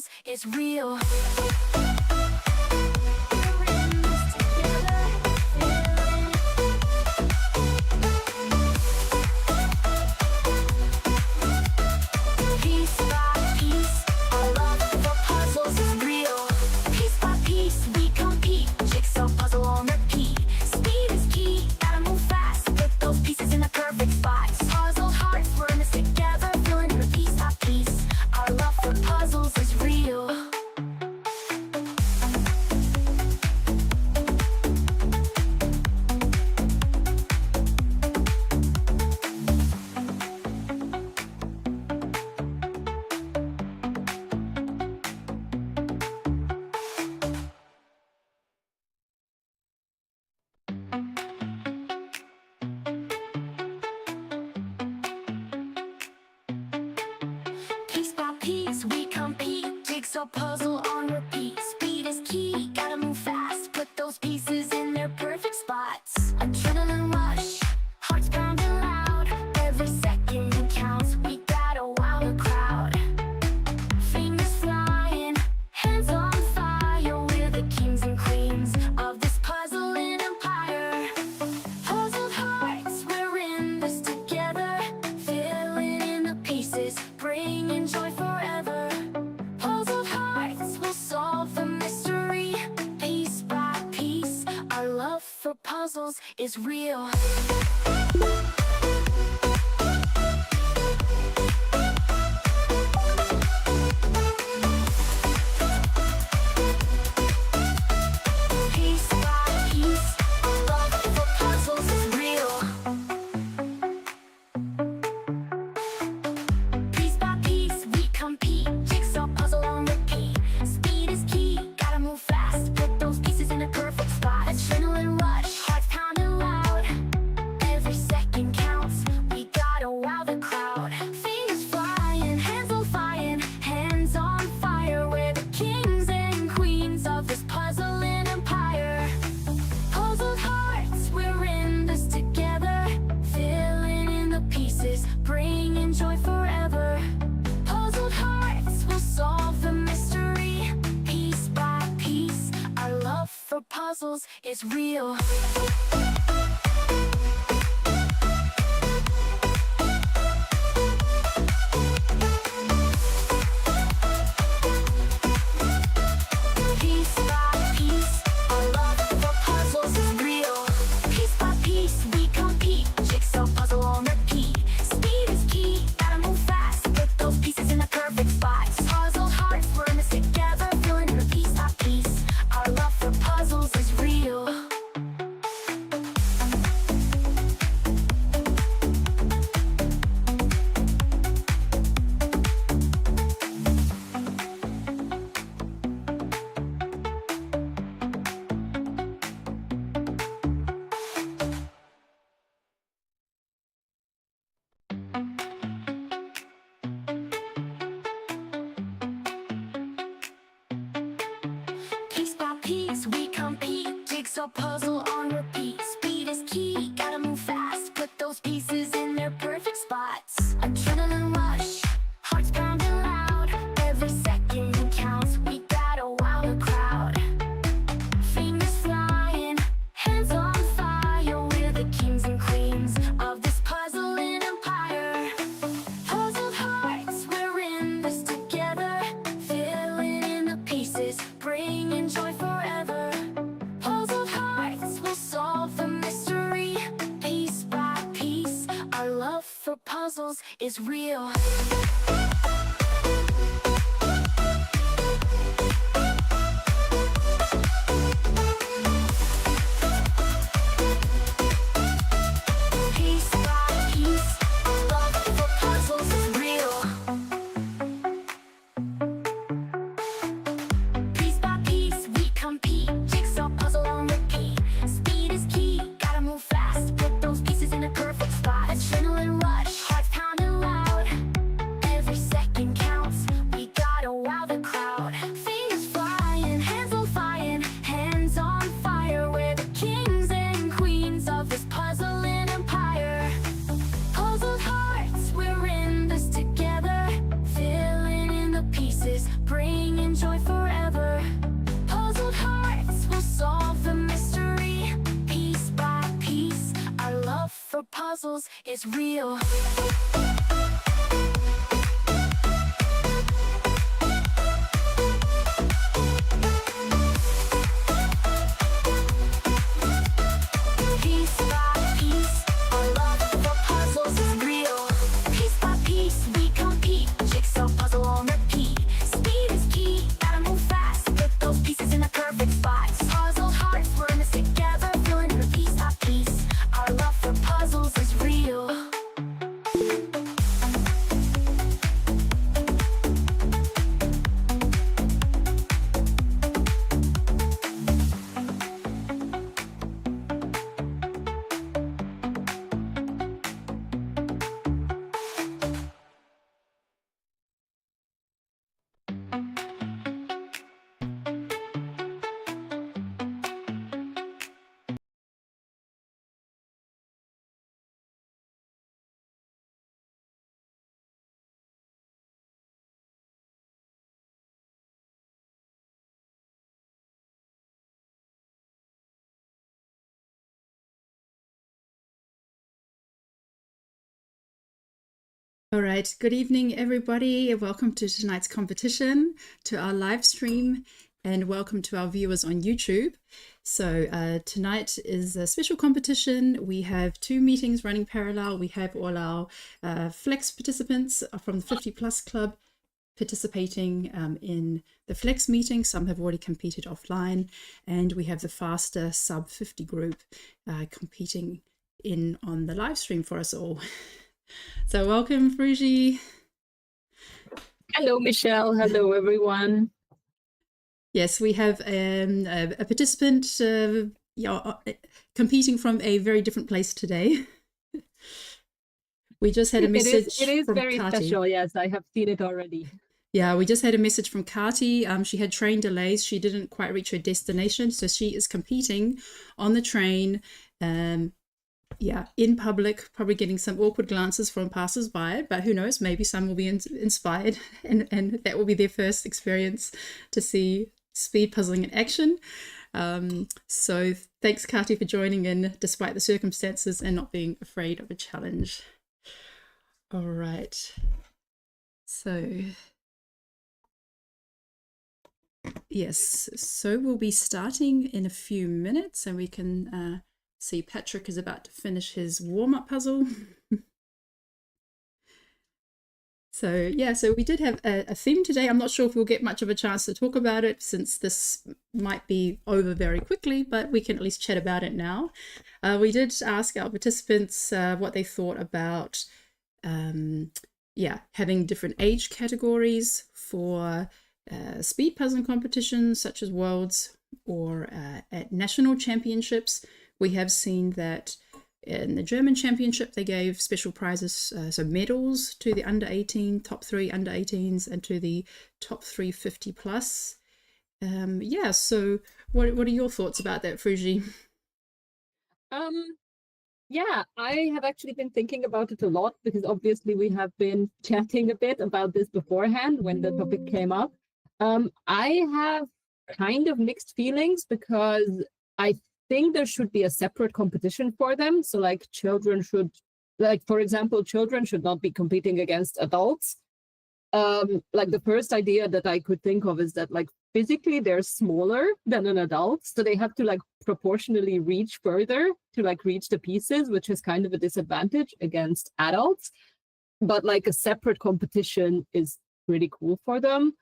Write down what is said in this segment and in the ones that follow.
puzzles is real. Piece by piece we compete, jigsaw puzzle on repeat. Speed is key, gotta move fast, put those pieces in their perfect spots. Adrenaline rush, hearts pounding loud, every second counts, we gotta wow the crowd. Fingers flying, hands on fire, we're the kings and queens of this puzzling empire. Puzzled hearts, we're in this together, filling in the pieces, bringing joy forever. Puzzled hearts will solve the mystery, piece by piece. Our love for puzzles is real. Piece by piece, our love for puzzles is real. Piece by piece we compete, jigsaw puzzle on repeat. Speed is key, gotta move fast, put those pieces in a perfect spot. Adrenaline rush, hearts pounding loud, every second counts, we gotta wow the crowd. Fingers flying, hands on fire, we're the kings and queens of this puzzling empire. Puzzled hearts, we're in this together, filling in the pieces, bringing joy forever. Puzzled hearts will solve the mystery, piece by piece. Our love for puzzles is real. Piece by piece, our love for puzzles is real. Piece by piece we compete, jigsaw puzzle on repeat. Speed is key, gotta move fast, put those pieces in the perfect spots. Puzzled hearts, we're in this together, filling in the piece by piece. Our love for puzzles is real. Piece by piece we compete, jigsaw puzzle on repeat. Speed is key, gotta move fast, put those pieces in their perfect spots. Adrenaline rush, hearts pounding loud, every second counts, we gotta wow the crowd. Fingers flying, hands on fire, we're the kings and queens of this puzzling empire. Puzzled hearts, we're in this together, filling in the pieces, bringing joy forever. Puzzled hearts will solve the mystery, piece by piece. Our love for puzzles is real. Piece by piece, our love for puzzles is real. Piece by piece we compete, jigsaw puzzle on repeat. Speed is key, gotta move fast, put those pieces in a perfect spot. Adrenaline rush, hearts pounding loud, every second counts, we gotta wow the crowd. Fingers flying, hands on fire, we're the kings and queens of this puzzling empire. Puzzled hearts, we're in this together, filling in the pieces, bringing puzzles is real. Piece by piece, our love for puzzles is real. Piece by piece, we compete. Jigsaw puzzle on repeat. Speed is key, gotta move fast. Put those pieces in the perfect spots. Puzzle hearts, we're in this together. Feeling her piece by piece. Our love for puzzles is real. All right, good evening, everybody. Welcome to tonight's competition, to our live stream, and welcome to our viewers on YouTube. So tonight is a special competition. We have two meetings running parallel. We have all our Flex participants from the 50 Plus Club participating in the Flex meeting. Some have already competed offline, and we have the faster sub 50 group competing in on the live stream for us all. So welcome, Fruji. Hello, Michelle. Hello, everyone. Yes, we have a participant competing from a very different place today. We just had a message It is from very Kati. special. Yes, I have seen it already. Yeah, we just had a message from Kati. She had train delays. She didn't quite reach her destination, so she is competing on the train. Yeah, in public, probably getting some awkward glances from passers-by, but who knows, maybe some will be inspired and that will be their first experience to see speed puzzling in action. So thanks, Kati, for joining in despite the circumstances and not being afraid of a challenge. All right. So, yes, so we'll be starting in a few minutes and we can see Patrick is about to finish his warm-up puzzle. So yeah, so we did have a theme today. I'm not sure if we'll get much of a chance to talk about it since this might be over very quickly, but we can at least chat about it now. We did ask our participants what they thought about having different age categories for speed puzzling competitions such as Worlds or at national championships. We have seen that in the German championship, they gave special prizes, so medals to the under 18, top 3 under 18s, and to the top 3 50 plus. Yeah, so what are your thoughts about that, Fruji? Yeah, I have actually been thinking about it a lot because obviously we have been chatting a bit about this beforehand when the topic came up. I have kind of mixed feelings because I think there should be a separate competition for them. So like children should, like for example, children should not be competing against adults. Like the first idea that I could think of is that like physically they're smaller than an adult, so they have to like proportionally reach further to like reach the pieces, which is kind of a disadvantage against adults. But like a separate competition is pretty cool for them.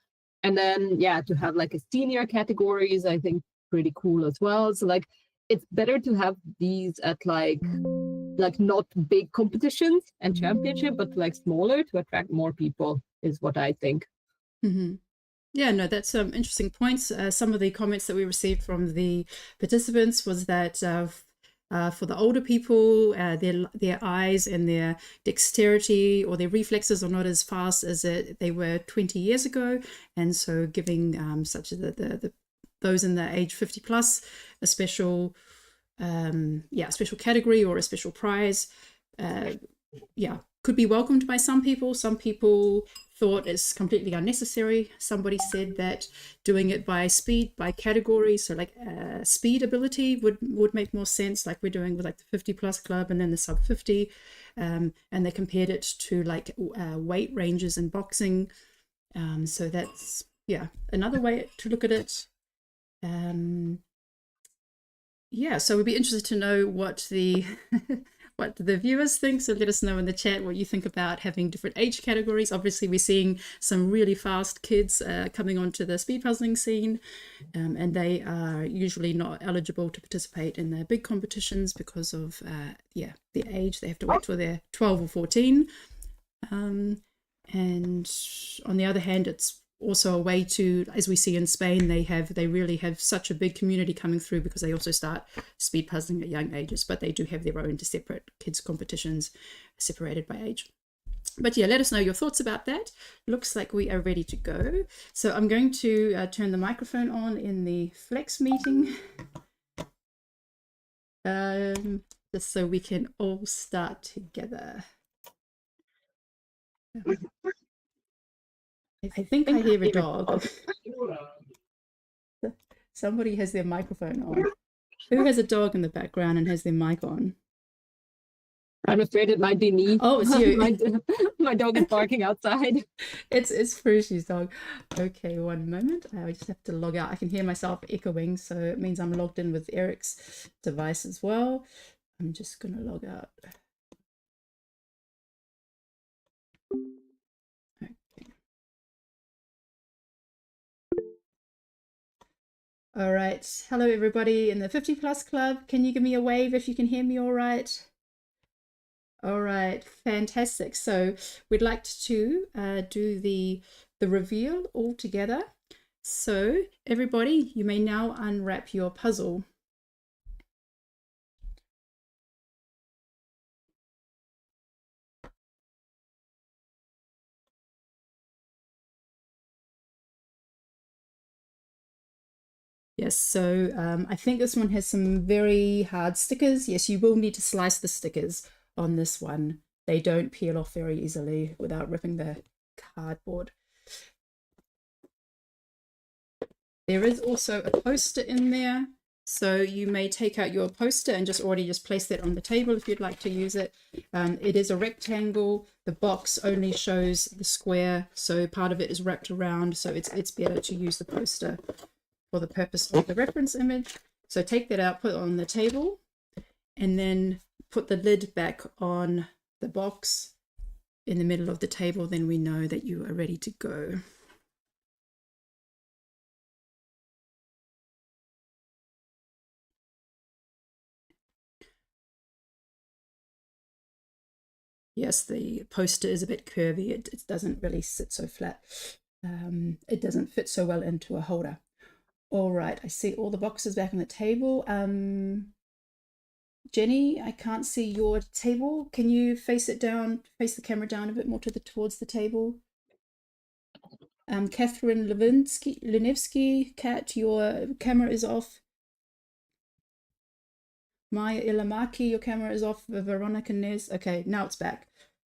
And then yeah, to have like a senior categories, I think pretty cool as well. So like it's better to have these at like not big competitions and championship, but like smaller to attract more people is what I think. Mm-hmm. Yeah, no, that's interesting points. Some of the comments that we received from the participants was that for the older people, their eyes and their dexterity or their reflexes are not as fast as they were 20 years ago, and so giving such as those in the age 50 plus a special special category or a special prize could be welcomed by some people. Some people thought is completely unnecessary. Somebody said that doing it by speed, by category, so like speed ability would make more sense, like we're doing with like the 50 plus club and then the sub 50, and they compared it to like weight ranges in boxing. So that's, yeah, another way to look at it. Yeah, so we'd be interested to know what the what the viewers think. So let us know in the chat what you think about having different age categories. Obviously, we're seeing some really fast kids coming onto the speed puzzling scene, and they are usually not eligible to participate in the big competitions because of the age. They have to wait till they're 12 or 14. And on the other hand, it's also a way to, as we see in Spain, they really have such a big community coming through because they also start speed puzzling at young ages, but they do have their own separate kids competitions separated by age. But yeah, let us know your thoughts about that. Looks like we are ready to go. So I'm going to turn the microphone on in the Flex meeting, just so we can all start together. I think I hear a dog. Somebody has their microphone on. Who has a dog in the background and has their mic on? I'm afraid it might be me. Oh, it's you. my dog is barking outside. It's Frushi's dog. Okay, one moment. I just have to log out. I can hear myself echoing, so it means I'm logged in with Eric's device as well. I'm just going to log out. All right. Hello, everybody in the 50 plus club. Can you give me a wave if you can hear me all right? All right. Fantastic. So we'd like to do the reveal all together. So everybody, you may now unwrap your puzzle. Yes, so I think this one has some very hard stickers. Yes, you will need to slice the stickers on this one. They don't peel off very easily without ripping the cardboard. There is also a poster in there, so you may take out your poster and just place that on the table if you'd like to use it. It is a rectangle. The box only shows the square, so part of it is wrapped around, so it's better to use the poster for the purpose of the reference image. So take that out, put it on the table, and then put the lid back on the box in the middle of the table. Then we know that you are ready to go. Yes, the poster is a bit curvy. It doesn't really sit so flat. It doesn't fit so well into a holder. All right, I see all the boxes back on the table. Jenny, I can't see your table. Can you face it down, face the camera down a bit more towards the table? Catherine Lunevsky, Kat, your camera is off. Maya Ilamaki, your camera is off. Veronica Nez. Okay, now it's back.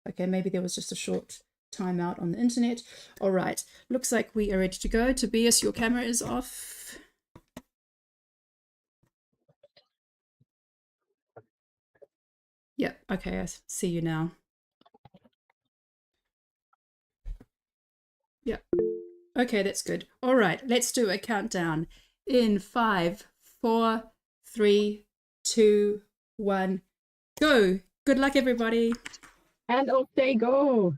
Okay, maybe there was just a short timeout on the internet. All right, looks like we are ready to go. Tobias, your camera is off. Yep, okay, I see you now. Yep. Okay, that's good. All right, let's do a countdown. In 5, 4, 3, 2, 1, go. Good luck, everybody. And off they go.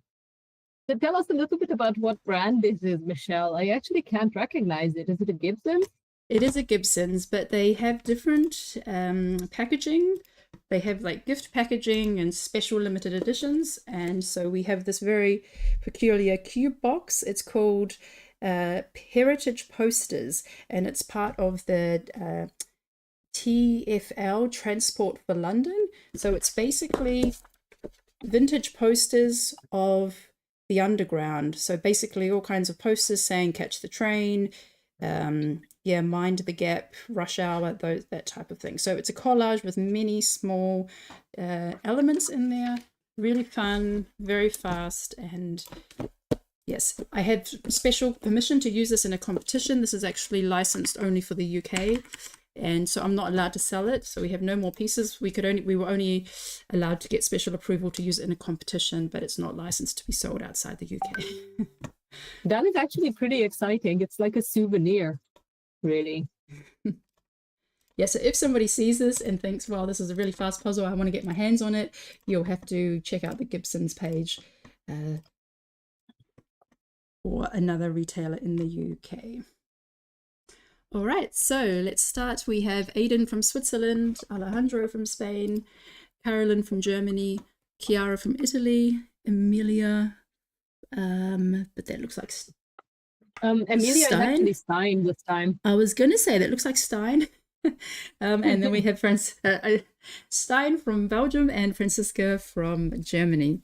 So tell us a little bit about what brand this is, Michelle. I actually can't recognize it. Is it a Gibsons? It is a Gibsons, but they have different packaging. They have like gift packaging and special limited editions. And so we have this very peculiar cube box. It's called Heritage Posters, and it's part of the TFL, Transport for London. So it's basically vintage posters of the underground. So basically all kinds of posters saying catch the train, yeah, mind the gap, rush hour, that type of thing. So it's a collage with many small elements in there. Really fun, very fast, and Yes, I have special permission to use this in a competition. This is actually licensed only for the UK, and so I'm not allowed to sell it. So we have no more pieces. We were only allowed to get special approval to use it in a competition, but it's not licensed to be sold outside the UK. That is actually pretty exciting. It's like a souvenir, really. Yeah, so if somebody sees this and thinks, well, this is a really fast puzzle, I want to get my hands on it, you'll have to check out the Gibsons page. Or another retailer in the UK. All right, so let's start. We have Aidan from Switzerland, Alejandro from Spain, Carolyn from Germany, Chiara from Italy, Emilia, but that looks like Emilia Stein? is actually Stein this time. I was going to say that looks like Stein. And then we have Stein from Belgium and Franziska from Germany.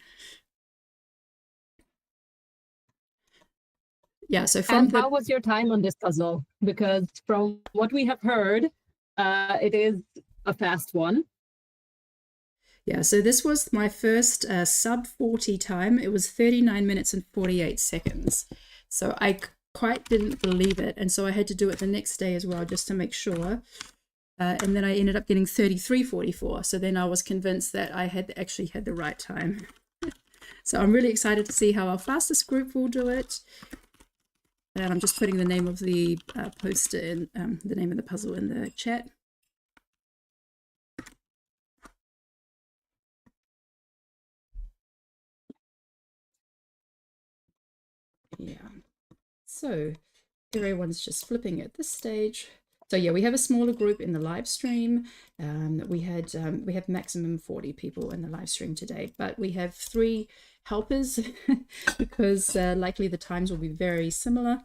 Yeah, so how was your time on this puzzle? Because from what we have heard, it is a fast one. Yeah, so this was my first sub 40 time. It was 39 minutes and 48 seconds. So I quite didn't believe it. And so I had to do it the next day as well, just to make sure. And then I ended up getting 33:44. So then I was convinced that I had actually had the right time. So I'm really excited to see how our fastest group will do it. And I'm just putting the name of the poster in, the name of the puzzle in the chat. Yeah. So everyone's just flipping at this stage. So yeah, we have a smaller group in the live stream. We have maximum 40 people in the live stream today, but we have 3 helpers because likely the times will be very similar.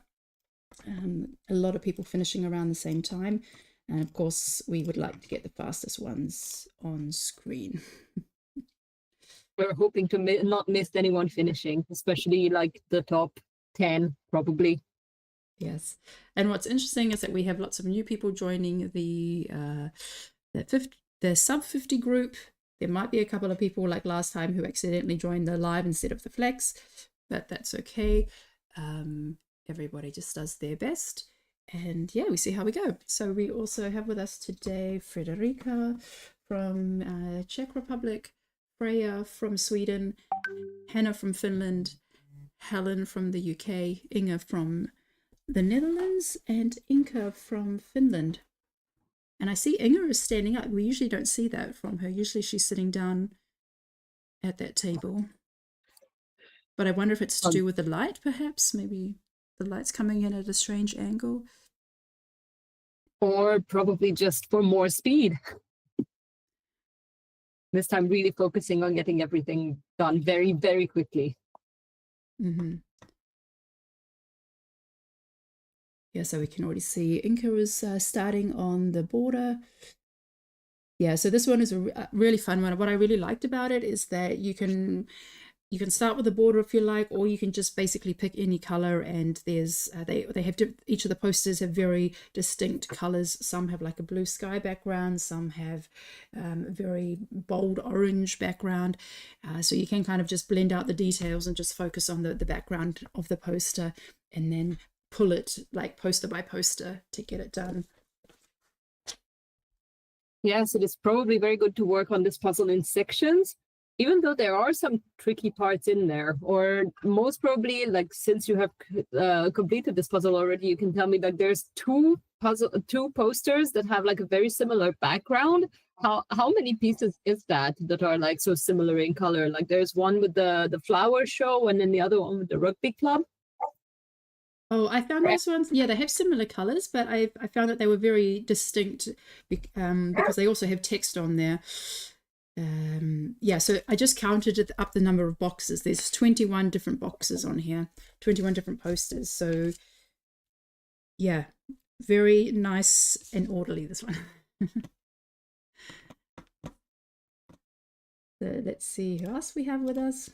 A lot of people finishing around the same time, and of course we would like to get the fastest ones on screen. We're hoping to not miss anyone finishing, especially like the top 10 probably. Yes, and what's interesting is that we have lots of new people joining the sub 50 group. There might be a couple of people like last time who accidentally joined the live instead of the flex, but that's okay. Everybody just does their best, and yeah, we see how we go. So we also have with us today Frederica from Czech Republic, Freya from Sweden, Hannah from Finland, Helen from the UK, Inga from the Netherlands, and Inka from Finland. And I see Inga is standing up. We usually don't see that from her. Usually she's sitting down at that table. But I wonder if it's to do with the light, perhaps. Maybe the light's coming in at a strange angle. Or probably just for more speed. This time really focusing on getting everything done very, very quickly. Mm-hmm. Yeah, so we can already see Inka is starting on the border. Yeah, so this one is a really fun one. What I really liked about it is that you can start with the border if you like, or you can just basically pick any color, and there's they have each of the posters have very distinct colors. Some have like a blue sky background, some have very bold orange background, so you can kind of just blend out the details and just focus on the background of the poster, and then pull it like poster by poster to get it done. Yes, it is probably very good to work on this puzzle in sections, even though there are some tricky parts in there. Or most probably, like, since you have completed this puzzle already, you can tell me that there's two posters that have like a very similar background. How many pieces is that are like so similar in color? Like there's one with the flower show, and then the other one with the rugby club. Oh, I found those ones, yeah, they have similar colors, but I found that they were very distinct because they also have text on there. Yeah, so I just counted up the number of boxes. There's 21 different boxes on here, 21 different posters. So yeah, very nice and orderly, this one. So let's see who else we have with us.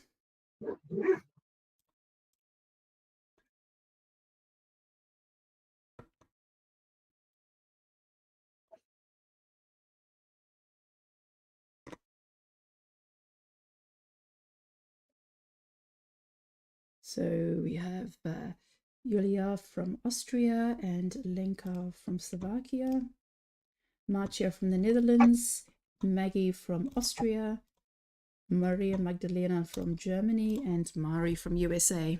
So we have Julia from Austria and Lenka from Slovakia, Marcia from the Netherlands, Maggie from Austria, Maria Magdalena from Germany, and Mari from USA.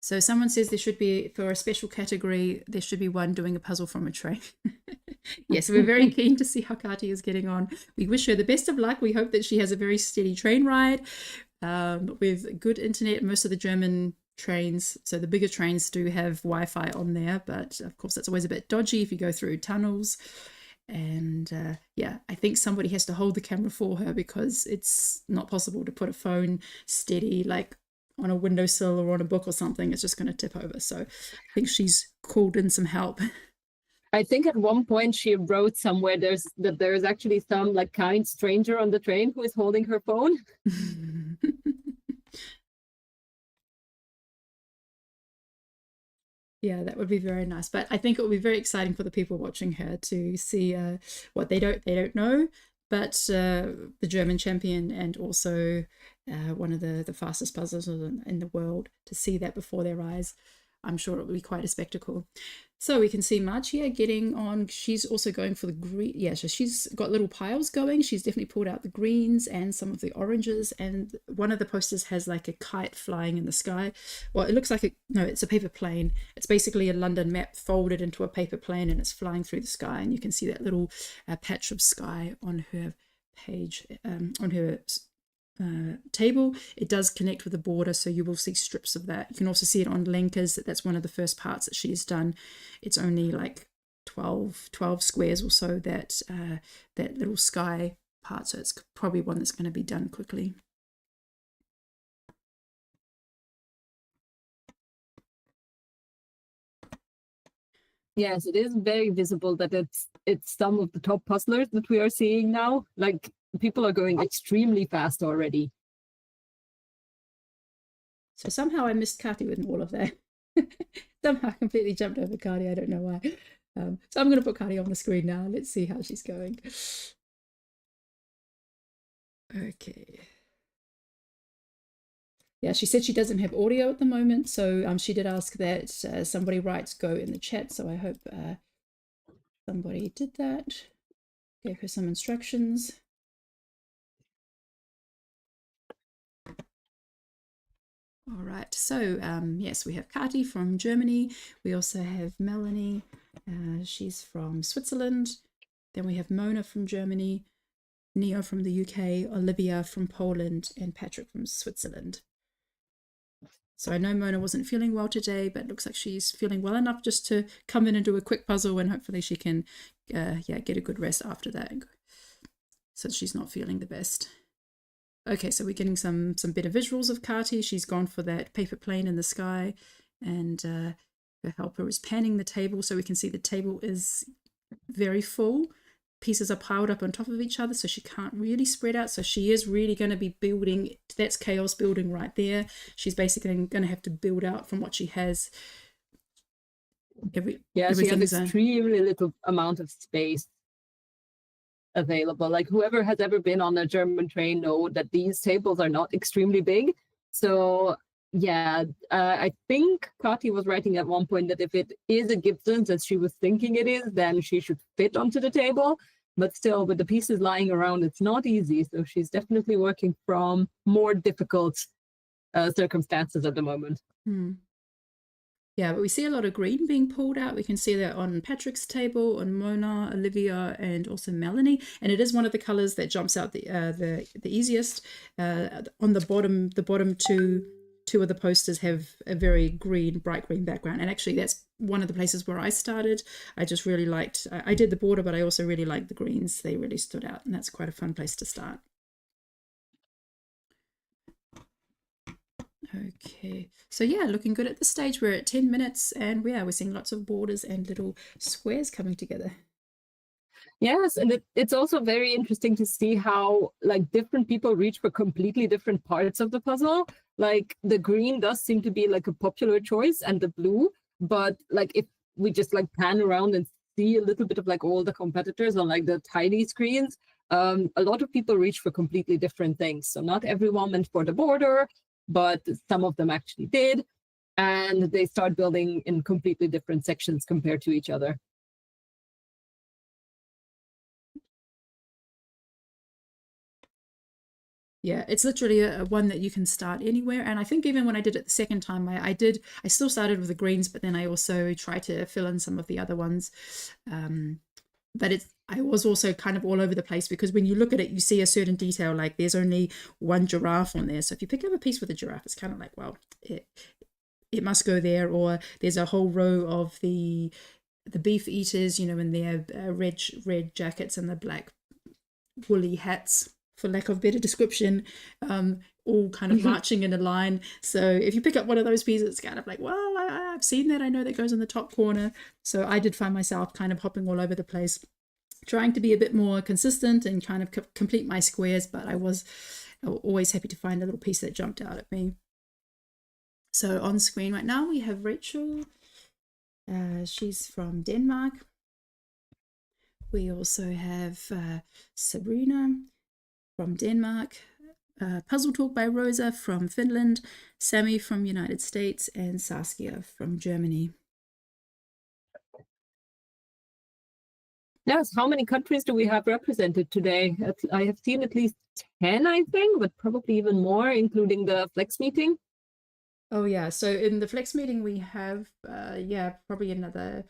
So someone says there should be, for a special category, there should be one doing a puzzle from a train. Yes, we're very keen to see how Kati is getting on. We wish her the best of luck. We hope that she has a very steady train ride with good internet. Most of the German trains, so the bigger trains, do have Wi-Fi on there, but of course that's always a bit dodgy if you go through tunnels. And yeah, I think somebody has to hold the camera for her because it's not possible to put a phone steady like on a windowsill or on a book or something. It's just going to tip over. So I think she's called in some help. I think at one point she wrote somewhere there's actually some like kind stranger on the train who is holding her phone. Yeah, that would be very nice. But I think it would be very exciting for the people watching her to see what they don't know. But the German champion and also one of the fastest puzzlers in the world, to see that before their eyes, I'm sure it will be quite a spectacle. So we can see Marcia getting on. She's also going for the green. Yeah, so she's got little piles going. She's definitely pulled out the greens and some of the oranges. And one of the posters has like a kite flying in the sky. Well, it looks like no, it's a paper plane. It's basically a London map folded into a paper plane and it's flying through the sky. And you can see that little patch of sky on her page, on her table. It does connect with the border, so you will see strips of that. You can also see it on Lenka's. That's one of the first parts that she's done. It's only like 12 squares or so, that that little sky part, so it's probably one that's going to be done quickly. Yes, it is very visible that it's some of the top puzzlers that we are seeing now. Like, people are going extremely fast already. So somehow I missed Kati with all of that. Somehow I completely jumped over Kati. I don't know why. So I'm going to put Kati on the screen now. Let's see how she's going. Okay. Yeah, she said she doesn't have audio at the moment, so she did ask that somebody writes go in the chat, so I hope somebody did that. Gave her some instructions. All right, so yes, we have Kati from Germany. We also have Melanie, she's from Switzerland. Then we have Mona from Germany, Neo from the UK, Olivia from Poland, and Patrick from Switzerland. So I know Mona wasn't feeling well today, but it looks like she's feeling well enough just to come in and do a quick puzzle, and hopefully she can get a good rest after that, so she's not feeling the best. Okay, so we're getting some better visuals of Kati. She's gone for that paper plane in the sky, and her helper is panning the table so we can see the table is very full. Pieces are piled up on top of each other, so she can't really spread out. So she is really going to be building. That's chaos building right there. She's basically going to have to build out from what she has. She has extremely little amount of space available. Like, whoever has ever been on a German train know that these tables are not extremely big. So yeah, I think Kati was writing at one point that if it is a Gibsons, as she was thinking it is, then she should fit onto the table. But still, with the pieces lying around, it's not easy. So she's definitely working from more difficult circumstances at the moment. Yeah, but we see a lot of green being pulled out. We can see that on Patrick's table, on Mona, Olivia, and also Melanie. And it is one of the colors that jumps out the easiest. On the bottom two of the posters have a very bright green background. And actually, that's one of the places where I started. I just really liked, I did the border, but I also really liked the greens. They really stood out, and that's quite a fun place to start. Okay, so yeah, looking good at this stage. We're at 10 minutes, and we're seeing lots of borders and little squares coming together. Yes, and it's also very interesting to see how like different people reach for completely different parts of the puzzle. Like, the green does seem to be like a popular choice, and the blue, but like if we just like pan around and see a little bit of like all the competitors on like the tiny screens, a lot of people reach for completely different things. So not everyone went for the border, but some of them actually did. And they start building in completely different sections compared to each other. Yeah, it's literally a one that you can start anywhere. And I think even when I did it the second time, I still started with the greens, but then I also tried to fill in some of the other ones. But I was also kind of all over the place, because when you look at it, you see a certain detail, like there's only one giraffe on there. So if you pick up a piece with a giraffe, it's kind of like, well, it must go there. Or there's a whole row of the beef eaters, in their red jackets and the black woolly hats, for lack of better description, all kind of marching in a line. So if you pick up one of those pieces, it's kind of like, well, I've seen that. I know that goes in the top corner. So I did find myself kind of hopping all over the place, trying to be a bit more consistent and kind of complete my squares. But I was always happy to find a little piece that jumped out at me. So on screen right now, we have Rachel. She's from Denmark. We also have Sabrina from Denmark, Puzzle Talk by Rosa from Finland, Sammy from United States, and Saskia from Germany. Yes, how many countries do we have represented today? I have seen at least 10, I think, but probably even more, including the Flex meeting. Oh yeah, so in the Flex meeting we have, probably another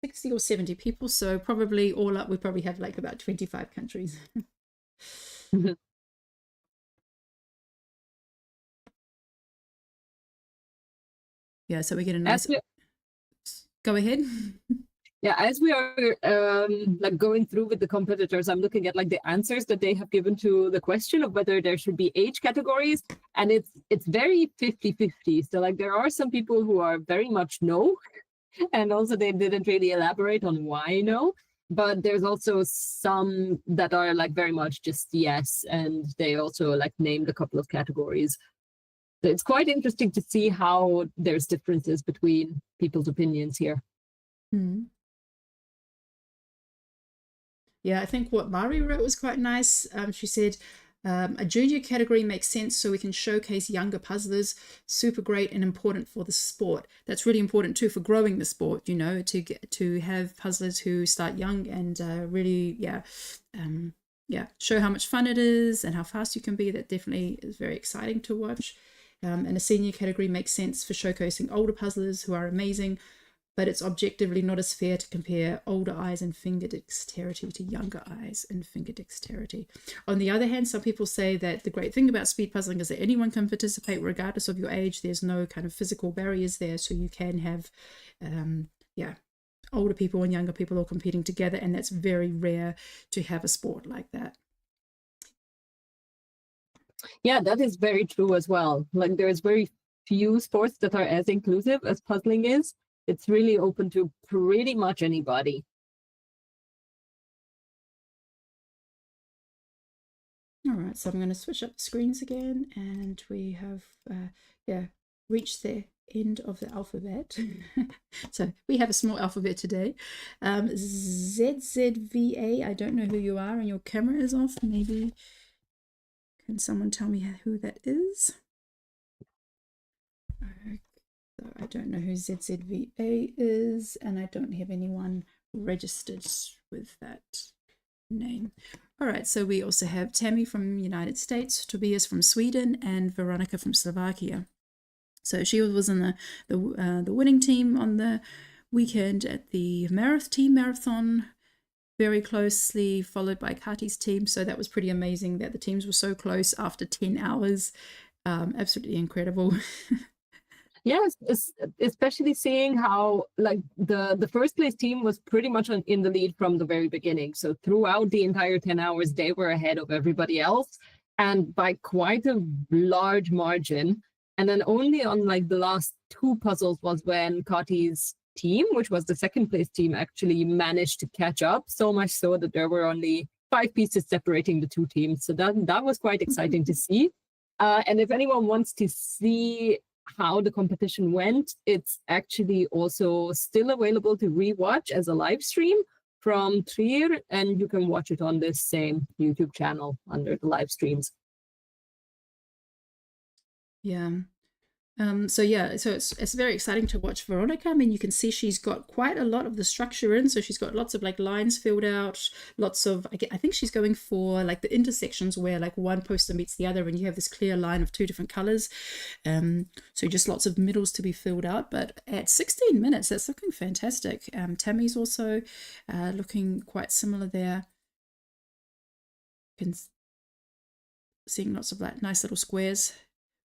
60 or 70 people. So probably all up, we probably have like about 25 countries. Yeah, so we get a nice... Go ahead. Yeah, as we are like going through with the competitors, I'm looking at like the answers that they have given to the question of whether there should be age categories, and it's very 50-50. So like there are some people who are very much no, and also they didn't really elaborate on why no. But there's also some that are like very much just yes, and they also like named a couple of categories. So it's quite interesting to see how there's differences between people's opinions here. Yeah, I think what Mari wrote was quite nice. She said, a junior category makes sense so we can showcase younger puzzlers. Super great and important for the sport. That's really important too for growing the sport, to have puzzlers who start young and really, show how much fun it is and how fast you can be. That definitely is very exciting to watch. And a senior category makes sense for showcasing older puzzlers who are amazing, but it's objectively not as fair to compare older eyes and finger dexterity to younger eyes and finger dexterity. On the other hand, some people say that the great thing about speed puzzling is that anyone can participate regardless of your age. There's no kind of physical barriers there, so you can have older people and younger people all competing together, and that's very rare to have a sport like that. Yeah, that is very true as well. Like there's very few sports that are as inclusive as puzzling is. It's really open to pretty much anybody. All right, so I'm going to switch up the screens again, and we have reached the end of the alphabet. So we have a small alphabet today. ZZVA, I don't know who you are, and your camera is off. Maybe can someone tell me who that is? So I don't know who ZZVA is, and I don't have anyone registered with that name. All right, so we also have Tammy from the United States, Tobias from Sweden, and Veronica from Slovakia. So she was in the winning team on the weekend at the marathon, very closely followed by Kati's team. So that was pretty amazing that the teams were so close after 10 hours. Absolutely incredible. Yes, especially seeing how like the first place team was pretty much in the lead from the very beginning. So throughout the entire 10 hours, they were ahead of everybody else, and by quite a large margin. And then only on like the last two puzzles was when Kati's team, which was the second place team, actually managed to catch up, so much so that there were only 5 pieces separating the two teams. So that was quite exciting to see. And if anyone wants to see how the competition went, it's actually also still available to rewatch as a live stream from Trier, and you can watch it on this same YouTube channel under the live streams. Yeah. So it's very exciting to watch Veronica. I mean, you can see she's got quite a lot of the structure in. So she's got lots of like lines filled out, lots of, I think she's going for like the intersections where like one poster meets the other and you have this clear line of two different colors. So just lots of middles to be filled out. But at 16 minutes, that's looking fantastic. Tammy's also looking quite similar there. You can seeing lots of like nice little squares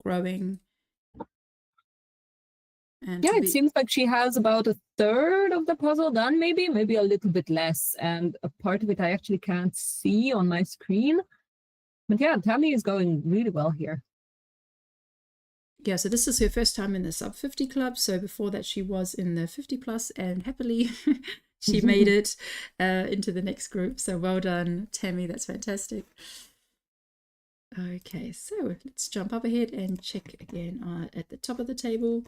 growing. And yeah, it seems like she has about a third of the puzzle done, maybe a little bit less. And a part of it I actually can't see on my screen. But yeah, Tammy is going really well here. Yeah, so this is her first time in the sub 50 club. So before that, she was in the 50 plus, and happily she made it into the next group. So well done, Tammy. That's fantastic. Okay, so let's jump up ahead and check again at the top of the table.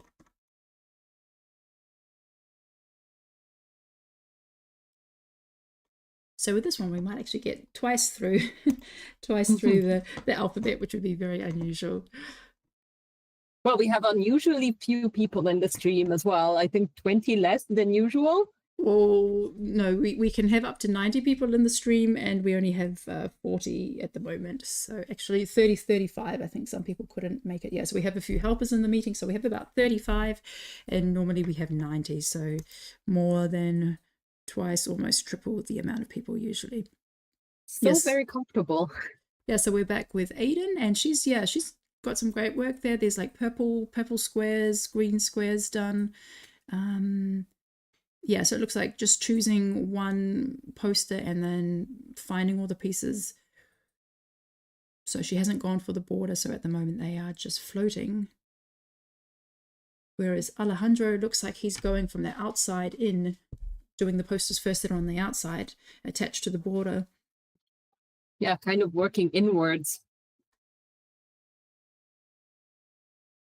So with this one, we might actually get twice through the alphabet, which would be very unusual. Well, we have unusually few people in the stream as well. I think 20 less than usual. Well, no, we can have up to 90 people in the stream, and we only have 40 at the moment. So actually 30, 35, I think some people couldn't make it. Yeah, so we have a few helpers in the meeting. So we have about 35, and normally we have 90. So more than twice, almost triple the amount of people usually. So yes. Very comfortable. Yeah, so we're back with Aiden, and she's got some great work there. There's like purple squares, green squares done. Yeah, so it looks like just choosing one poster and then finding all the pieces. So she hasn't gone for the border, so at the moment they are just floating. Whereas Alejandro looks like he's going from the outside in, doing the posters first that are on the outside, attached to the border. Yeah, kind of working inwards.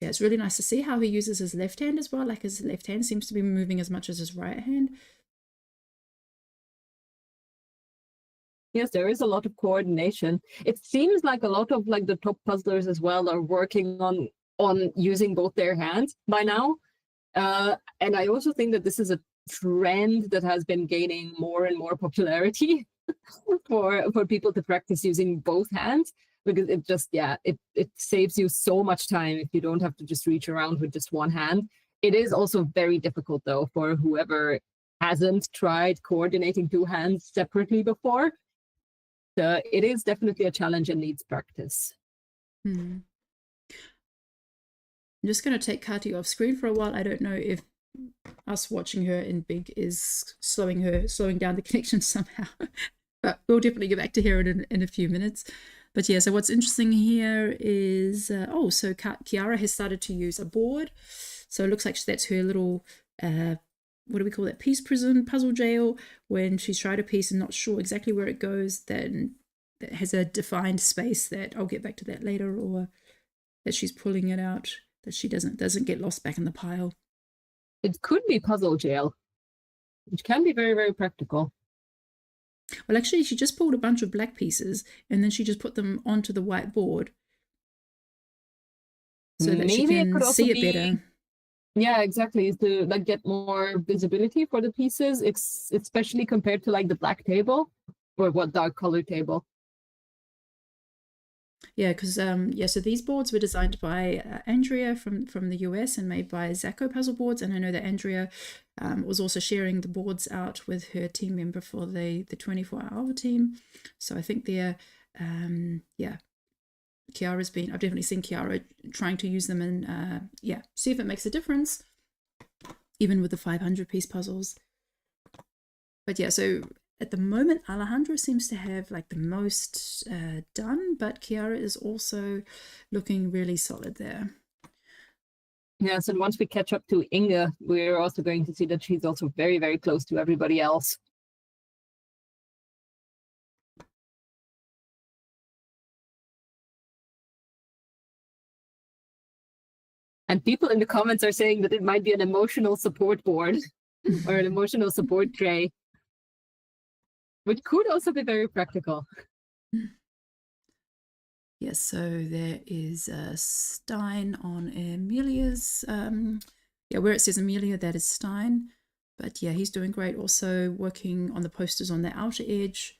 Yeah, it's really nice to see how he uses his left hand as well. Like his left hand seems to be moving as much as his right hand. Yes, there is a lot of coordination. It seems like a lot of like the top puzzlers as well are working on using both their hands by now. And I also think that this is a trend that has been gaining more and more popularity for people to practice using both hands, because it just, yeah, it saves you so much time if you don't have to just reach around with just one hand. It is also very difficult though for whoever hasn't tried coordinating two hands separately before. So it is definitely a challenge and needs practice. I'm just going to take Kati off screen for a while. I don't know if us watching her in big is slowing down the connection somehow. But we'll definitely get back to her in a few minutes. But yeah, so what's interesting here is, so Kiara has started to use a board. So it looks like that's her little, what do we call that, piece prison, puzzle jail. When she's tried a piece and not sure exactly where it goes, then that has a defined space that I'll get back to that later, or that she's pulling it out, that she doesn't get lost back in the pile. It could be puzzle jail, which can be very, very practical. Well, actually, she just pulled a bunch of black pieces and then she just put them onto the white board so that maybe she can see it better. Yeah, exactly. Is to like get more visibility for the pieces, especially compared to like the black table or what dark color table. Yeah, because so these boards were designed by Andrea from the US and made by Zacco Puzzle Boards, and I know that Andrea was also sharing the boards out with her team member for the 24-hour team. So I think they're Kiara's been, I've definitely seen Kiara trying to use them and see if it makes a difference, even with the 500-piece puzzles. But yeah, so at the moment, Alejandro seems to have like the most done, but Kiara is also looking really solid there. Yes, and once we catch up to Inge, we're also going to see that she's also very, very close to everybody else. And people in the comments are saying that it might be an emotional support board or an emotional support tray. which could also be very practical. Yes, so there is a Stein on Amelia's, where it says Amelia, that is Stein. But yeah, he's doing great. Also working on the posters on the outer edge.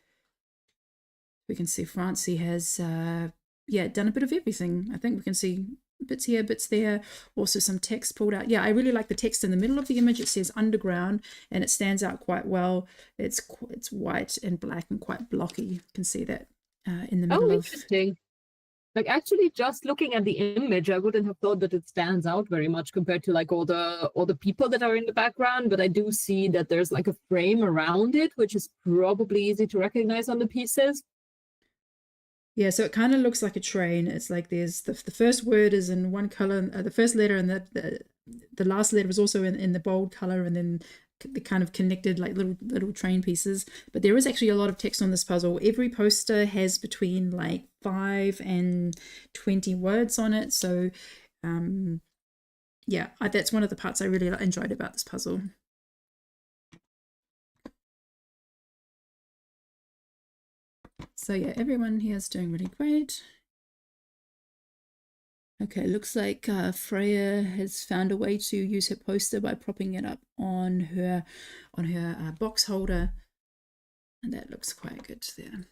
We can see Francie has, done a bit of everything. I think we can see bits here, bits there. Also some text pulled out. Yeah, I really like the text in the middle of the image. It says underground and it stands out quite well. It's white and black and quite blocky. You can see that in the middle of... Interesting. Like actually just looking at the image, I wouldn't have thought that it stands out very much compared to like all the people that are in the background, but I do see that there's like a frame around it, which is probably easy to recognize on the pieces. Yeah, so it kind of looks like a train. It's like there's the first word is in one color, the first letter, and the last letter is also in the bold color, and then the kind of connected like little train pieces. But there is actually a lot of text on this puzzle. Every poster has between like 5 and 20 words on it. So that's one of the parts I really enjoyed about this puzzle. So yeah, everyone here is doing really great. Okay, looks like Freya has found a way to use her poster by propping it up on her box holder, and that looks quite good there.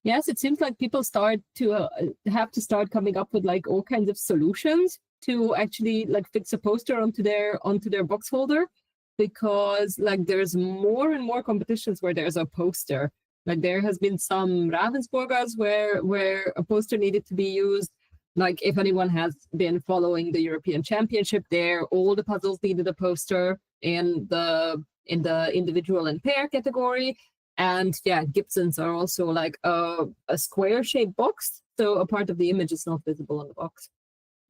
Yes, it seems like people start to have to start coming up with like all kinds of solutions to actually like fix a poster onto their box holder, because like there's more and more competitions where there's a poster. Like there has been some Ravensburgers where a poster needed to be used. Like if anyone has been following the European Championship there, all the puzzles needed a poster in the individual and pair category. And yeah, Gibsons are also like a square shaped box. So a part of the image is not visible on the box.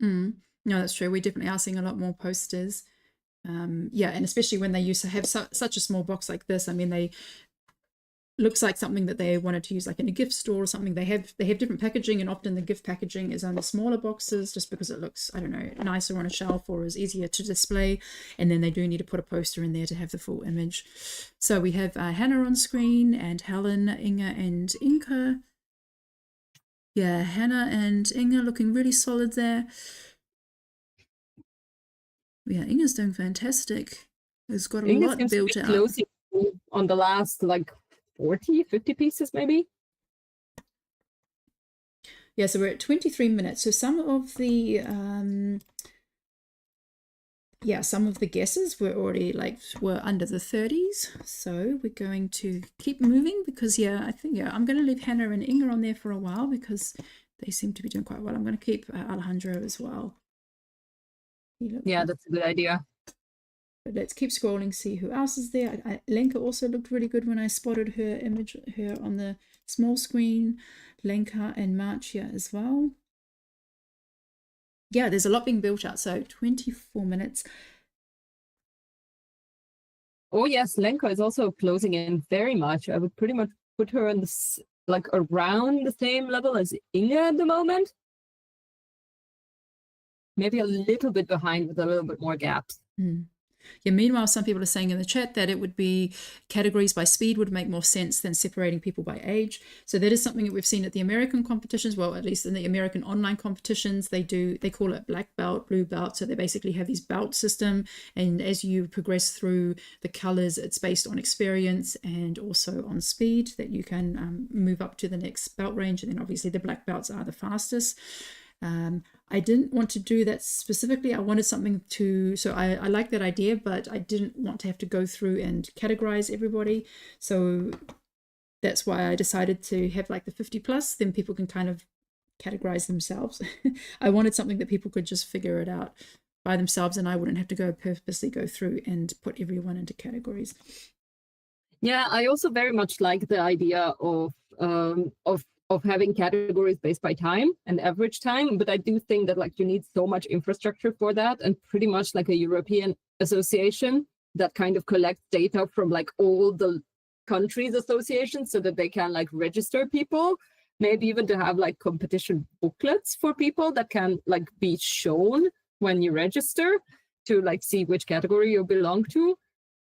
No, that's true. We definitely are seeing a lot more posters. And especially when they used to have such a small box like this. I mean, they looks like something that they wanted to use like in a gift store or something. They have different packaging, and often the gift packaging is on the smaller boxes just because it looks, I don't know, nicer on a shelf or is easier to display. And then they do need to put a poster in there to have the full image. So we have Hannah on screen, and Helen, Inga, and Inka. Yeah, Hannah and Inga looking really solid there. Yeah, Inga's doing fantastic. It's got a lot built out. Closing on the last like 40, 50 pieces maybe. Yeah, so we're at 23 minutes. So some of the guesses were already were under the 30s. So we're going to keep moving because I think I'm going to leave Hannah and Inga on there for a while because they seem to be doing quite well. I'm going to keep Alejandro as well. Yeah, that's a good idea. But let's keep scrolling, see who else is there. Lenka also looked really good when I spotted her on the small screen. Lenka and Marcia as well. Yeah, there's a lot being built out. So 24 minutes. Oh yes, Lenka is also closing in very much. I would pretty much put her on this like around the same level as Inga at the moment. Maybe a little bit behind with a little bit more gaps. Yeah, meanwhile, some people are saying in the chat that it would be categories by speed would make more sense than separating people by age. So that is something that we've seen at the American competitions. Well, at least in the American online competitions, they call it black belt, blue belt. So they basically have these belt system. And as you progress through the colors, it's based on experience and also on speed that you can move up to the next belt range. And then obviously the black belts are the fastest. I didn't want to do that specifically. I wanted something so I like that idea, but I didn't want to have to go through and categorize everybody. So that's why I decided to have like the 50 plus, then people can kind of categorize themselves. I wanted something that people could just figure it out by themselves, and I wouldn't have to purposely go through and put everyone into categories. Yeah, I also very much like the idea of having categories based by time and average time, but I do think that like you need so much infrastructure for that, and pretty much like a European association that kind of collects data from like all the countries' associations so that they can like register people, maybe even to have like competition booklets for people that can like be shown when you register to like see which category you belong to.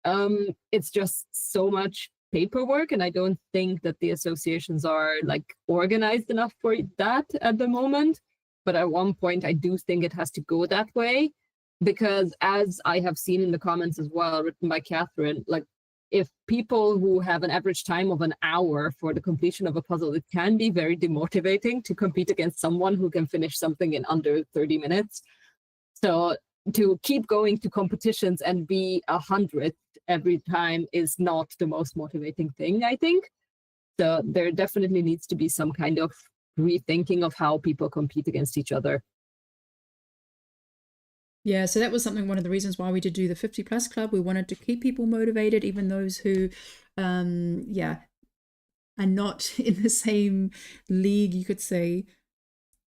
It's just so much paperwork, and I don't think that the associations are like organized enough for that at the moment. But at one point, I do think it has to go that way, because as I have seen in the comments as well, written by Catherine, like if people who have an average time of an hour for the completion of a puzzle, it can be very demotivating to compete against someone who can finish something in under 30 minutes. So to keep going to competitions and be 100th every time is not the most motivating thing, I think. So there definitely needs to be some kind of rethinking of how people compete against each other. Yeah, so that was one of the reasons why we did do the 50 plus club. We wanted to keep people motivated, even those who, are not in the same league, you could say,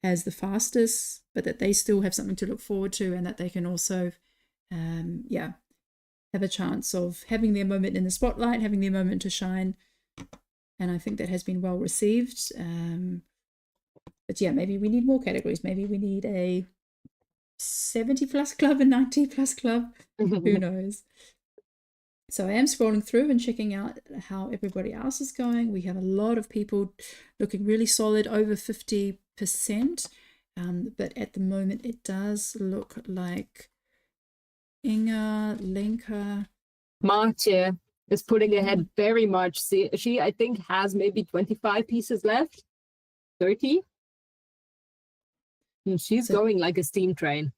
as the fastest, but that they still have something to look forward to, and that they can also, have a chance of having their moment in the spotlight, having their moment to shine. And I think that has been well received. But yeah, maybe we need more categories. Maybe we need a 70 plus club, a 90 plus club. Who knows? So I am scrolling through and checking out how everybody else is going. We have a lot of people looking really solid, over 50%. But at the moment, it does look like Inga, Lenka, Martje is putting ahead very much. See, she, I think, has maybe 25 pieces left, 30. And she's going like a steam train.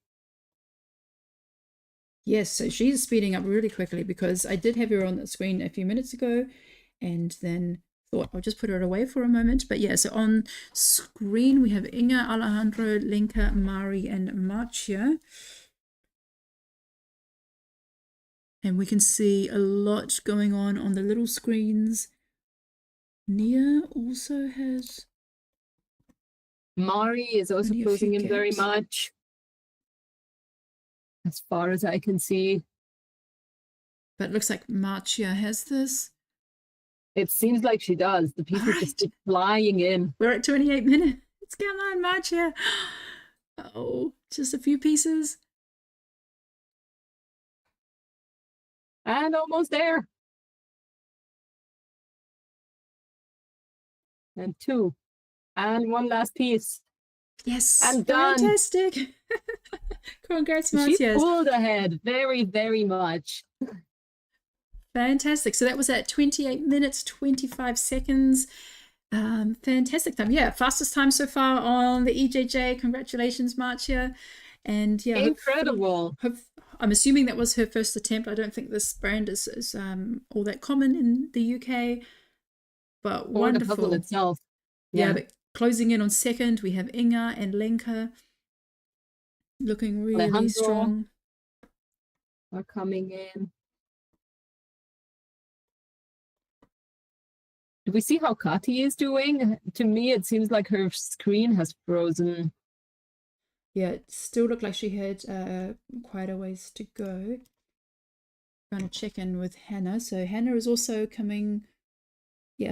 Yes, so she's speeding up really quickly, because I did have her on the screen a few minutes ago and then thought I'll just put her away for a moment. But yeah, so on screen we have Inga, Alejandro, Lenka, Mari, and Marcia. And we can see a lot going on the little screens. Nia also has... Mari is also closing in very much, as far as I can see. But it looks like Marcia has this. It seems like she does. The pieces just keep flying in. We're at 28 minutes. Come on, Marcia. Oh, just a few pieces. And almost there. And two. And one last piece. Yes. And done. Fantastic. Congrats, Marcia. She pulled ahead very, very much. Fantastic. So that was at 28 minutes, 25 seconds. Fantastic time. Yeah, fastest time so far on the EJJ. Congratulations, Marcia. And yeah, incredible. I'm assuming that was her first attempt. I don't think this brand is all that common in the UK, but or wonderful. The puzzle itself. Yeah, but closing in on second, we have Inga and Lenka looking really Alejandro strong. Are coming in. Do we see how Kati is doing? To me, it seems like her screen has frozen. Yeah, it still looked like she had quite a ways to go. Trying to check in with Hannah. So Hannah is also coming,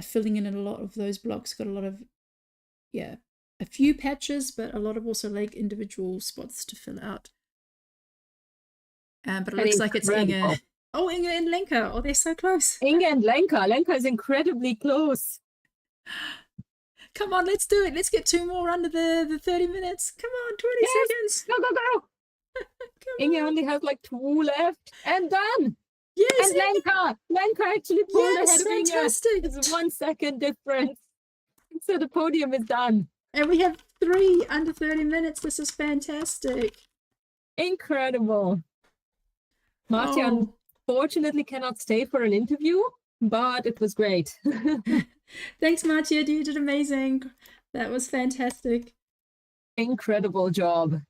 filling in a lot of those blocks. Got a lot of, a few patches, but a lot of also like individual spots to fill out. But it looks like it's Inga. Oh, Inga and Lenka. Oh, they're so close. Inga and Lenka. Lenka is incredibly close. Come on, let's do it. Let's get two more under the 30 minutes. Come on, 20 seconds. Go, go, go. Inga only has like 2 left. And done. Yes. And Lenka actually pulled ahead of Inga. Fantastic. It's 1 second difference. So the podium is done. And we have 3 under 30 minutes. This is fantastic. Incredible. Marcia unfortunately cannot stay for an interview, but it was great. Thanks, Marcia. You did amazing. That was fantastic. Incredible job.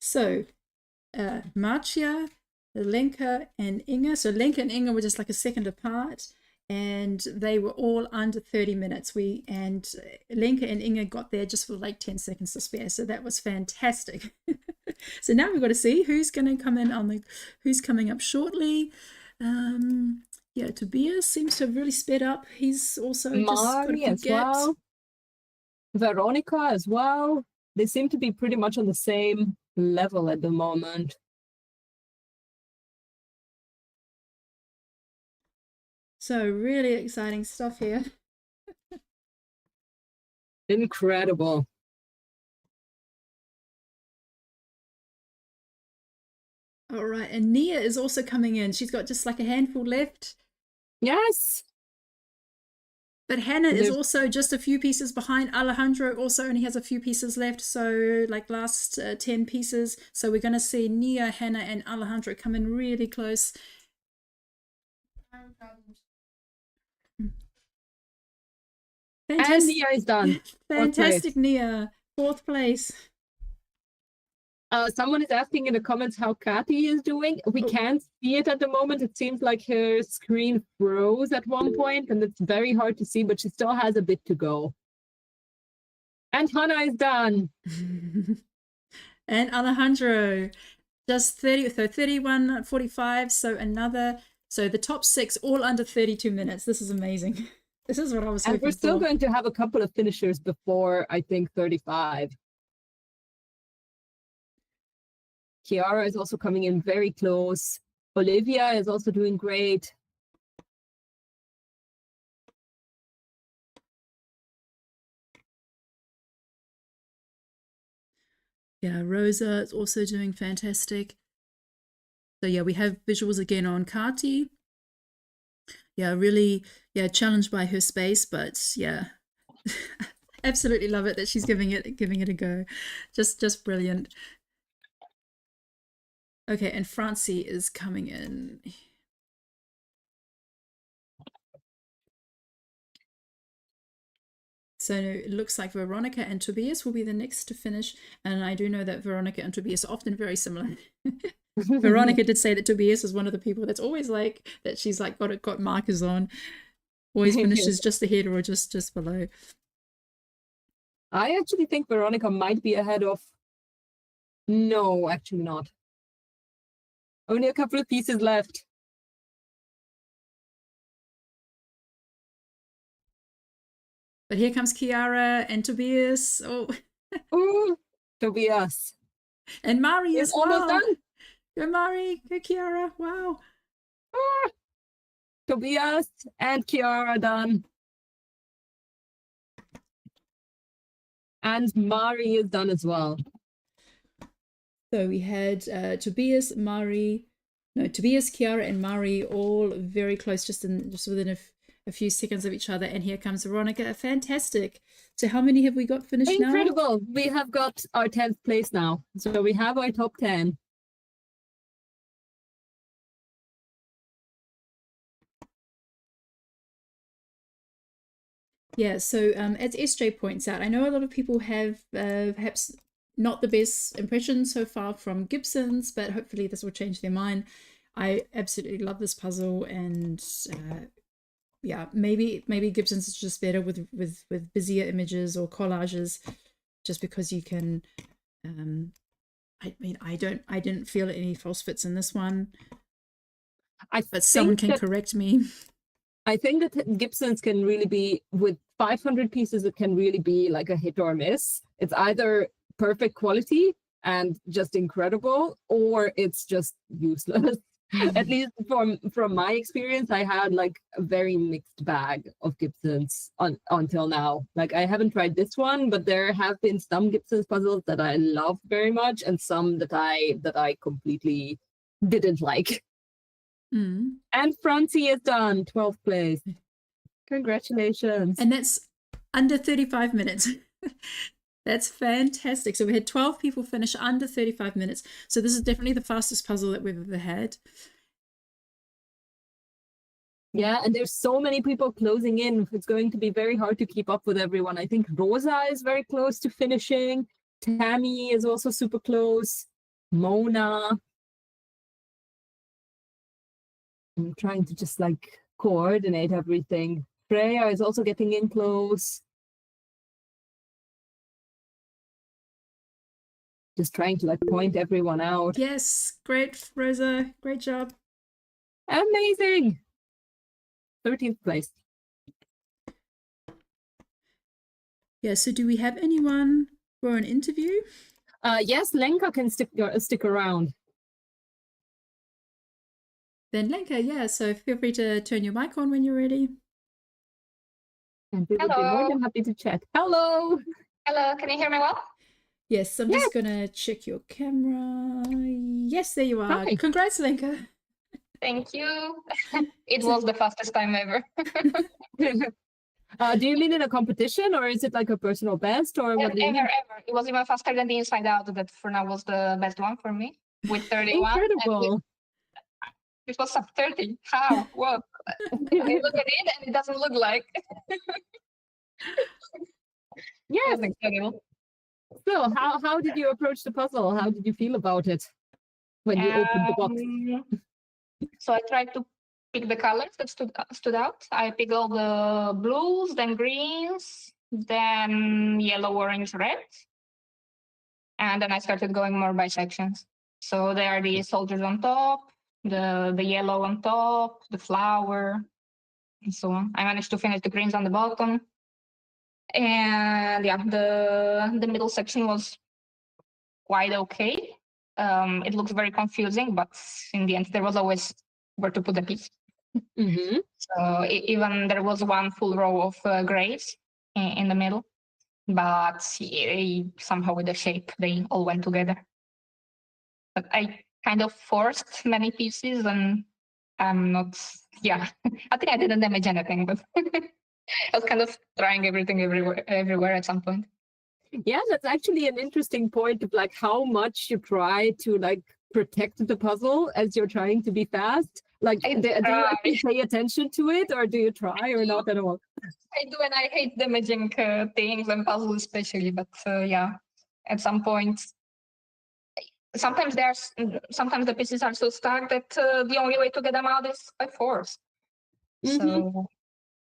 So, Marcia, Lenka, and Inga. So Lenka and Inga were just like a second apart, and they were all under 30 minutes. And Lenka and Inga got there just for like 10 seconds to spare. So that was fantastic. So now we've got to see who's going to come in who's coming up shortly. Tobias seems to have really sped up. He's also Mari as well. Veronica as well. They seem to be pretty much on the same level at the moment. So really exciting stuff here. Incredible. All right, and Nia is also coming in. She's got just like a handful left. Yes. But Hannah And is there's also just a few pieces behind. Alejandro also only has a few pieces left, so like last 10 pieces. So we're going to see Nia, Hannah, and Alejandro come in really close. and Nia is done. Fourth place. Fantastic, Nia. 4th place. Someone is asking in the comments how Kathy is doing. We can't see it at the moment. It seems like her screen froze at one point, and it's very hard to see, but she still has a bit to go. And Hannah is done. And Alejandro, just 30, so 31:45. So the top 6 all under 32 minutes. This is amazing. This is what I was hoping And we're still for. going to have a couple of finishers before, I think, 35. Chiara is also coming in very close. Olivia is also doing great. Yeah, Rosa is also doing fantastic. So yeah, we have visuals again on Kati. Yeah, really, yeah, challenged by her space, but yeah, absolutely love it that she's giving it a go. Just brilliant. Okay, and Francie is coming in. So it looks like Veronica and Tobias will be the next to finish. And I do know that Veronica and Tobias are often very similar. Veronica did say that Tobias is one of the people that's always like, that she's like got markers on. Always finishes just ahead or just below. I actually think Veronica might be ahead of... No, actually not. Only a couple of pieces left. But here comes Kiara and Tobias. Oh, Ooh, Tobias. and Mari Is as well. almost done. Go Mari, go Kiara. Wow. Ah, Tobias and Kiara done. And Mari is done as well. So we had Tobias, Kiara, and Mari all very close, just within a few seconds of each other. And here comes Veronica. Fantastic. So how many have we got finished now? Incredible. We have got our 10th place now. So we have our top 10. Yeah, so as SJ points out, I know a lot of people have perhaps not the best impression so far from Gibsons, but hopefully this will change their mind. I absolutely love this puzzle, and yeah, maybe Gibsons is just better with busier images or collages, just because you can. I mean, I didn't feel any false fits in this one, but someone can correct me. I think that Gibsons can really be, with 500 pieces, it can really be like a hit or miss. It's either perfect quality and just incredible, or it's just useless. At least from my experience, I had like a very mixed bag of Gibsons until now. Like, I haven't tried this one, but there have been some Gibsons puzzles that I loved very much, and some that I completely didn't like. Mm. And Francie is done, 12th place. Congratulations. And that's under 35 minutes. That's fantastic. So we had 12 people finish under 35 minutes. So this is definitely the fastest puzzle that we've ever had. Yeah, and there's so many people closing in. It's going to be very hard to keep up with everyone. I think Rosa is very close to finishing. Tammy is also super close. Mona. I'm trying to just like coordinate everything. Freya is also getting in close. Just trying to like point everyone out. Yes, great, Rosa. Great job. Amazing. 13th place. Yeah, so do we have anyone for an interview? Yes, Lenka can stick around. then Lenka, yeah, so feel free to turn your mic on when you're ready. And we would be more than happy to chat. Hello. Hello, can you hear me well? Yes, I'm just gonna check your camera. Yes, there you are. Hi. Congrats, Lenka. Thank you. It was the fastest time ever. Do you mean in a competition, or is it like a personal best, or what do you mean? Ever. It was even faster than the Inside Out that for now was the best one for me with 31. Incredible. It was sub 30. How? What? I look at it and it doesn't look like. Yes. It was incredible. So how did you approach the puzzle? How did you feel about it when you opened the box? So I tried to pick the colors that stood out. I picked all the blues, then greens, then yellow, orange, red. And then I started going more by sections. So there are the soldiers on top, the yellow on top, the flower, and so on. I managed to finish the greens on the bottom. And yeah, the middle section was quite okay. It looks very confusing, but in the end, there was always where to put the piece. Mm-hmm. So even there was one full row of grays in the middle, but somehow with the shape, they all went together. But I kind of forced many pieces, and I'm not, yeah, I think I didn't damage anything, but I was kind of trying everything everywhere at some point. Yeah, that's actually an interesting point of like how much you try to like protect the puzzle as you're trying to be fast. Like, do you actually pay attention to it, or do you try, or not at all? I do, and I hate damaging things and puzzles especially. But yeah, at some point, sometimes the pieces are so stuck that the only way to get them out is by force. Mm-hmm. So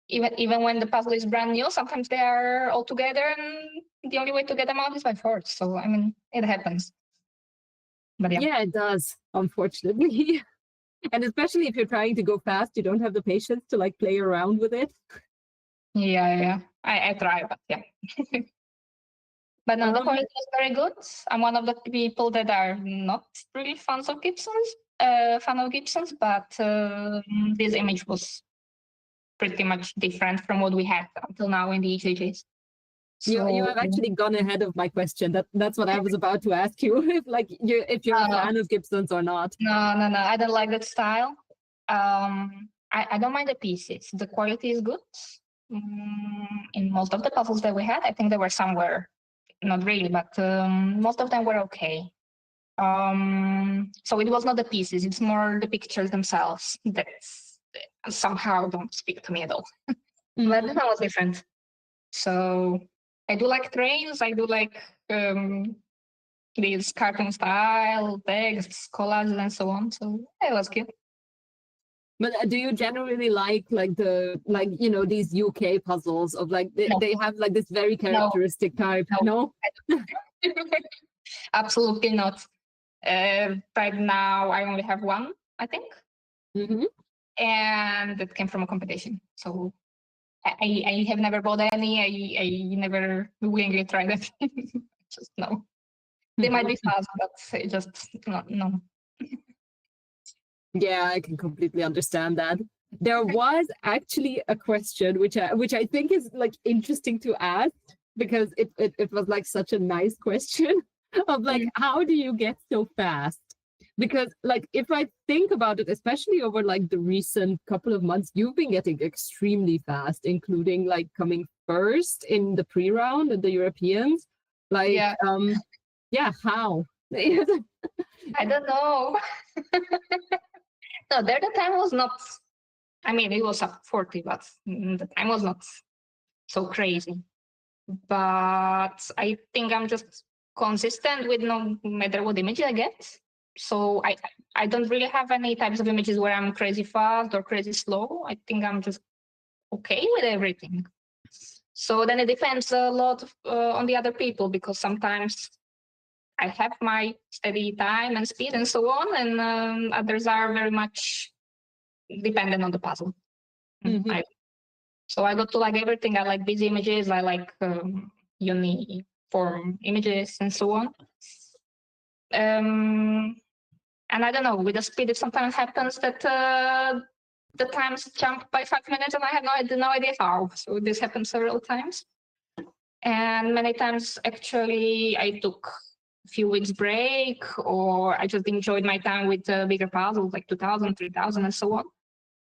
even when the puzzle is brand new, sometimes they are all together, and the only way to get them out is by force. So I mean, it happens. But Yeah, it does, unfortunately. And especially if you're trying to go fast, you don't have the patience to like play around with it. Yeah. I try, but yeah. But no, the quality is very good. I'm one of the people that are not really fan of Gibsons, but this image was pretty much different from what we had until now in the EJJs. So, You have actually gone ahead of my question. That's what I was about to ask you. If you're a fan of Gibsons or not. No. I don't like that style. I don't mind the pieces. The quality is good. In most of the puzzles that we had, I think there were some where not really, but most of them were okay. So it was not the pieces; it's more the pictures themselves that somehow don't speak to me at all. But this one was different. So I do like trains. I do like these cartoon style texts, collages, and so on. So yeah, it was cute. But do you generally like these UK puzzles of like they have like this very characteristic type? No? Absolutely not. Right now, I only have one, I think, and it came from a competition. So I have never bought any. I never willingly tried it. Just no. They might be fast, but just no. Yeah, I can completely understand that. There was actually a question which I think is like interesting to ask, because it was like such a nice question of like, how do you get so fast? Because like if I think about it, especially over like the recent couple of months, you've been getting extremely fast, including like coming first in the pre-round at the Europeans. Like how? I don't know. No, there the time was not. I mean, it was up 40, but the time was not so crazy. But I think I'm just consistent with no matter what image I get. So I don't really have any types of images where I'm crazy fast or crazy slow. I think I'm just okay with everything. So then it depends a lot on the other people, because sometimes I have my steady time and speed and so on, and others are very much dependent on the puzzle. So I got to like everything. I like busy images. I like uniform images and so on. And I don't know, with the speed, it sometimes happens that the times jump by 5 minutes and I have no idea how. So this happened several times. And many times, actually, I took a few weeks break, or I just enjoyed my time with bigger puzzles like 2000, 3000, and so on.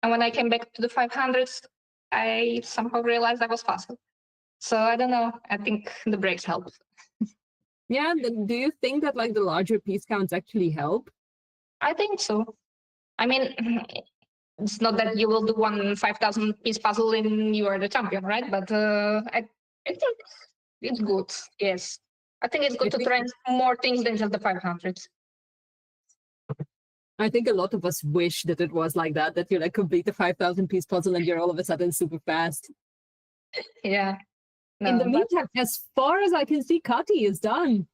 And when I came back to the 500s, I somehow realized I was faster. So I don't know. I think the breaks help. Yeah, do you think that like the larger piece counts actually help? I think so. I mean, it's not that you will do one 5,000 piece puzzle and you are the champion, right? But I think it's good. Yes. I think it's good to try more things than just the 500s. I think a lot of us wish that it was like that you like complete the 5,000 piece puzzle and you're all of a sudden super fast. Yeah. In the meantime, as far as I can see, Kati is done.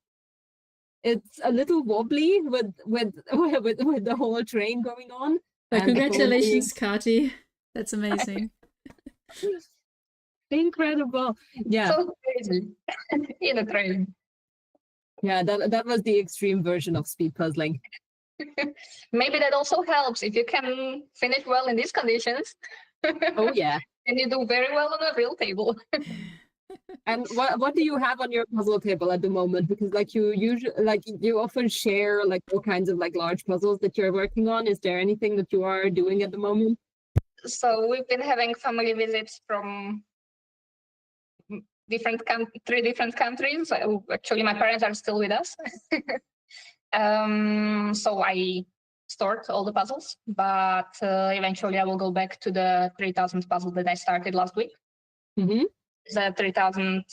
It's a little wobbly with the whole train going on. So congratulations, Kati. That's amazing. Incredible. Yeah. So crazy in a train. Yeah, that was the extreme version of speed puzzling. Maybe that also helps if you can finish well in these conditions. Oh yeah. And you do very well on a real table. And what do you have on your puzzle table at the moment? Because like you often share like all kinds of like large puzzles that you're working on. Is there anything that you are doing at the moment? So we've been having family visits from three different countries. Actually, my parents are still with us. So I stored all the puzzles, but eventually I will go back to the 3000 puzzle that I started last week. Mm-hmm. The 3000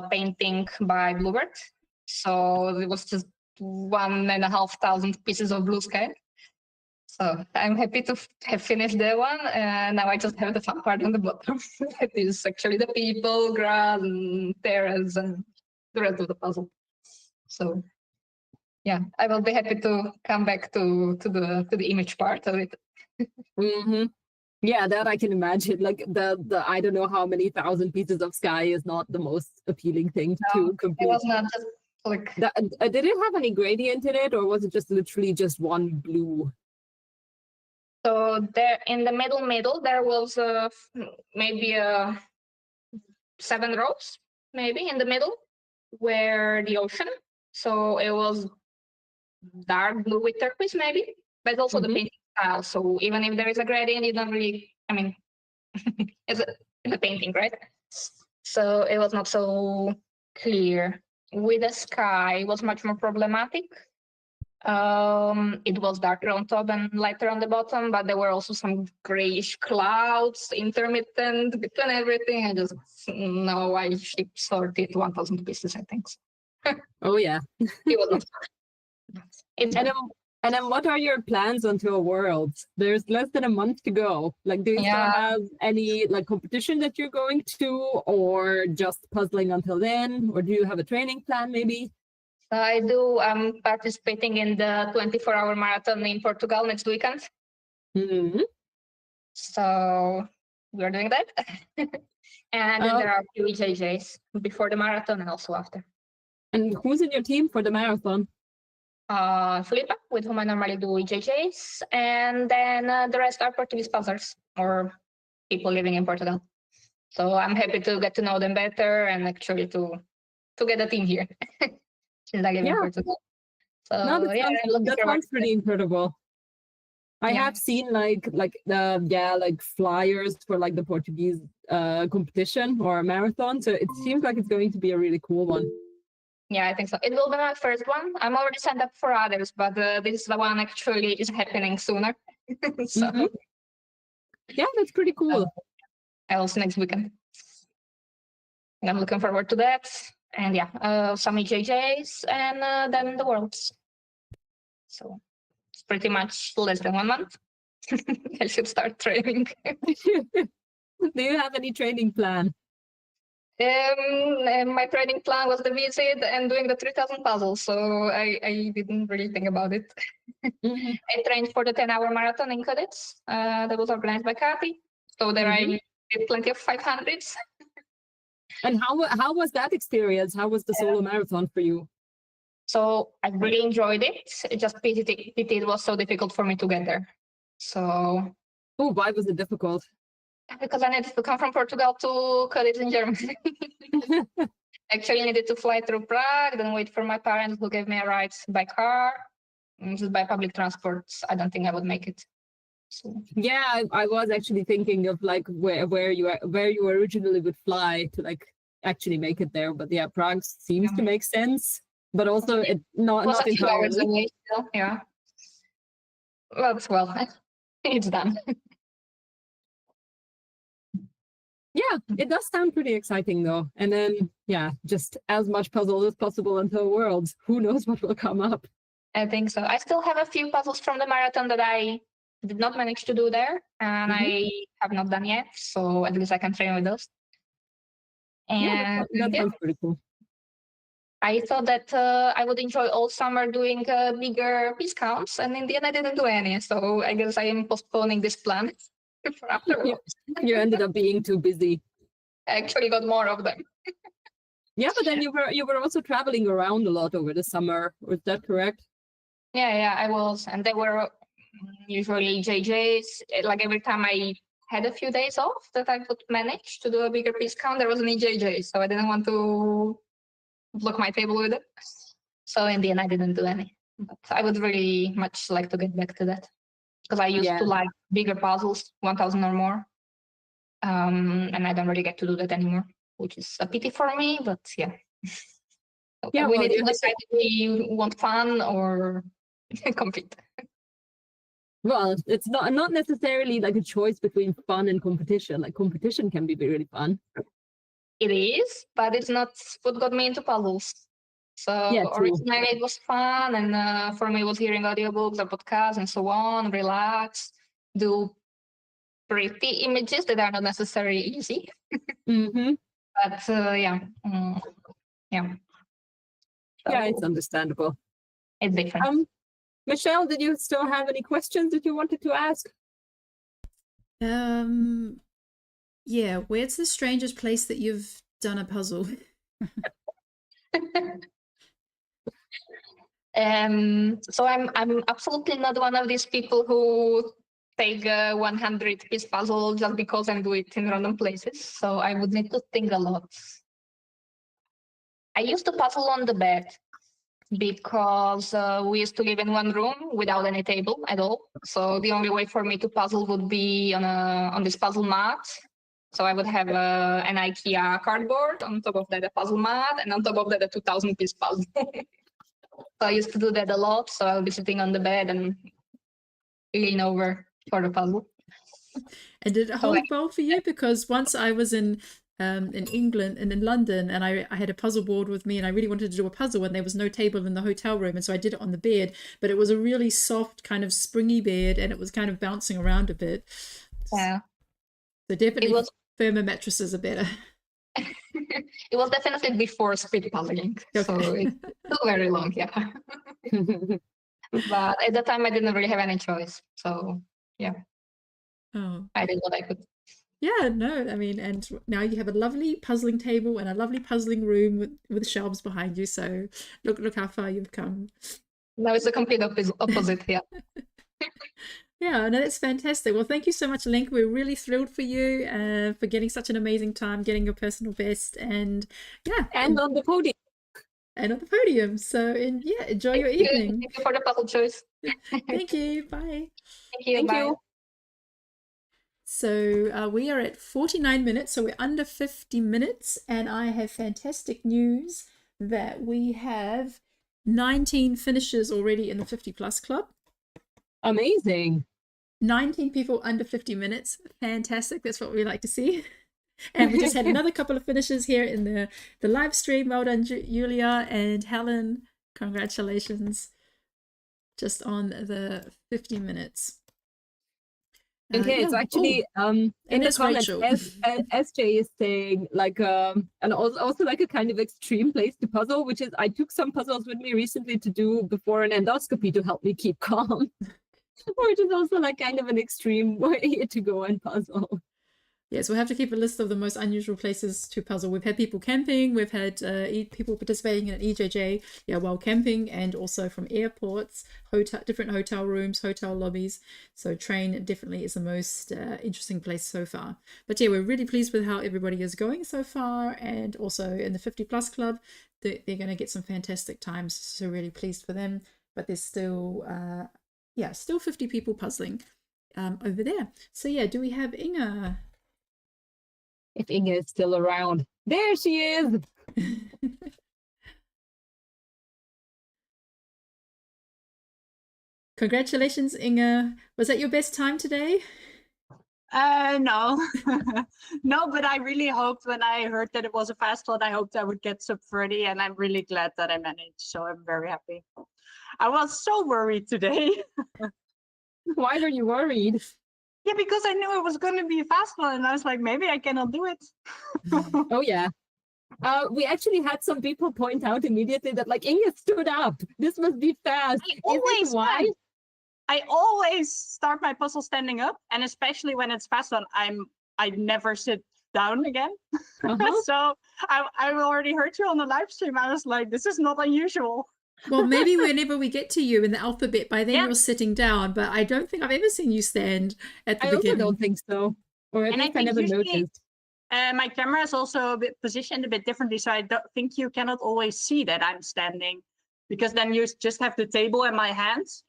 painting by Bluebird. So it was just 1,500 pieces of blue sky. So I'm happy to have finished that one. And now I just have the fun part on the bottom. That is actually the people, grass, and terrace, and the rest of the puzzle. So yeah, I will be happy to come back to the image part of it. Mm-hmm. Yeah, that I can imagine. Like the I don't know how many thousand pieces of sky is not the most appealing thing to complete. It was not just like did it have any gradient in it, or was it just literally just one blue? so there in the middle there was maybe 7 rows maybe in the middle where the ocean. So it was dark blue with turquoise maybe, but also the painting style. So even if there is a gradient, you don't really, I mean, it's a painting, right? So it was not so clear. With the sky, it was much more problematic. It was darker on top and lighter on the bottom, but there were also some grayish clouds, intermittent between everything. I just know I ship sorted 1,000 pieces, I think. Oh yeah. It was not. And then what are your plans until Worlds? There's less than a month to go. Like, do you still have any like competition that you're going to, or just puzzling until then? Or do you have a training plan maybe? I do. I'm participating in the 24-hour marathon in Portugal next weekend. Mm-hmm. So we're doing that. And then there are a few EJJs before the marathon and also after. And who's in your team for the marathon? Felipe, with whom I normally do EJJs, and then the rest are Portuguese puzzlers or people living in Portugal. So I'm happy to get to know them better and actually to get a team here since I live in Portugal. So that sounds pretty incredible. I have seen like flyers for like the Portuguese competition or marathon. So it seems like it's going to be a really cool one. Yeah, I think so. It will be my first one. I'm already signed up for others, but this is the one actually is happening sooner. So yeah, that's pretty cool. Also next weekend. And I'm looking forward to that. And yeah, some EJJs and then the Worlds. So it's pretty much less than 1 month. I should start training. Do you have any training plan? My training plan was the visit and doing the 3000 puzzles, so I didn't really think about it. I trained for the 10-hour marathon in Cadets that was organized by Kati, so there I did plenty of 500s. And how was that experience? How was the solo marathon for you? So I really enjoyed it. It just pity it was so difficult for me to get there. So Oh, why was it difficult? because I needed to come from Portugal to college in Germany. Actually, I needed to fly through Prague, then wait for my parents who gave me a ride by car. Just by public transport, I don't think I would make it. So Yeah, I was actually thinking of like where you originally would fly to like actually make it there, but yeah, Prague seems to make sense, but also it it was not a few hours entirely. away still, yeah. Well, it's done. Yeah, it does sound pretty exciting though. And then yeah, just as much puzzle as possible until Worlds. Who knows what will come up? I think so. I still have a few puzzles from the marathon that I did not manage to do there, and I have not done yet. So at least I can train with those. Yeah, And that sounds pretty cool. I thought that I would enjoy all summer doing bigger piece counts, and in the end, I didn't do any. So I guess I am postponing this plan for afterwards. You ended up being too busy. I actually got more of them. Yeah, but then you were also traveling around a lot over the summer. Was that correct? Yeah, I was, and they were usually JJs. Like every time I had a few days off that I could manage to do a bigger piece count, there was an EJJ, so I didn't want to block my table with it. So in the end, I didn't do any. But I would really much like to get back to that because I used to like bigger puzzles, 1,000 or more, and I don't really get to do that anymore, which is a pity for me. But yeah. Yeah, we well, need to decide if we want fun or compete. Well, it's not necessarily like a choice between fun and competition. Like competition can be really fun. It is, but it's not what got me into puzzles. So Yeah, true. originally it was fun, and for me it was hearing audiobooks or podcasts and so on, relax, do pretty images that are not necessarily easy. Mm-hmm. But yeah. Yeah, it's understandable. It's different. Michelle, did you still have any questions that you wanted to ask? Yeah, where's the strangest place that you've done a puzzle? So I'm absolutely not one of these people who take a 100-piece puzzle just because and do it in random places. So I would need to think a lot. I used to puzzle on the bed because we used to live in one room without any table at all. So the only way for me to puzzle would be on this puzzle mat. So I would have an IKEA cardboard, on top of that a puzzle mat, and on top of that a 2,000-piece puzzle. So I used to do that a lot. So I'll be sitting on the bed and lean over for the puzzle. And did it hold well for you? Because once I was in England and in London, and I had a puzzle board with me, and I really wanted to do a puzzle, and there was no table in the hotel room, and so I did it on the bed. But it was a really soft, kind of springy bed, and it was kind of bouncing around a bit. Yeah. So definitely firmer mattresses are better. It was definitely before speed puzzling, so it's still very long, yeah. But at that time, I didn't really have any choice, so yeah. I did what I could. Yeah, no, I mean, and now you have a lovely puzzling table and a lovely puzzling room with shelves behind you. So look how far you've come. Now it's the complete opposite, yeah. Yeah, no, that's fantastic. Well, thank you so much, Link. We're really thrilled for you for getting such an amazing time, getting your personal best, and yeah. And on the podium. And on the podium. So, yeah, enjoy your evening. Thank you for the puzzle choice. Thank you. Bye. Thank you. Bye. So we are at 49 minutes, so we're under 50 minutes, and I have fantastic news that we have 19 finishers already in the 50 plus club. Amazing. 19 people under 50 minutes. Fantastic. That's what we like to see. And we just had another couple of finishes here in the live stream. Well done, Julia and Helen. Congratulations. Just on the 50 minutes. Okay, it's actually in the comments, SJ is saying like and also like a kind of extreme place to puzzle, which is I took some puzzles with me recently to do before an endoscopy to help me keep calm, which is also like kind of an extreme way to go and puzzle. Yes, we'll have to keep a list of the most unusual places to puzzle. We've had people camping, we've had people participating in an EJJ, while camping, and also from airports, different hotel rooms, hotel lobbies. So train definitely is the most interesting place so far. But yeah, we're really pleased with how everybody is going so far, and also in the 50 plus club, they're going to get some fantastic times. So really pleased for them. But there's still, still 50 people puzzling over there. So yeah, do we have Inga? If Inge is still around. There she is! Congratulations, Inga. Was that your best time today? No, no, but I really hoped when I heard that it was a fast one, I hoped I would get sub 30, and I'm really glad that I managed. So I'm very happy. I was so worried today. Why were you worried? Yeah, because I knew it was going to be a fast one, and I was like, maybe I cannot do it. Oh yeah. We actually had some people point out immediately that like Inge stood up. This must be fast. Why? I always start my puzzle standing up, and especially when it's fast one, I never sit down again. So I already heard you on the live stream. I was like, this is not unusual. Well, maybe whenever we get to you in the alphabet, by then you're sitting down, but I don't think I've ever seen you stand at the beginning. I also don't think so. Or at least I never noticed. My camera is also a bit positioned a bit differently, so I don't think you cannot always see that I'm standing, because then you just have the table and my hands.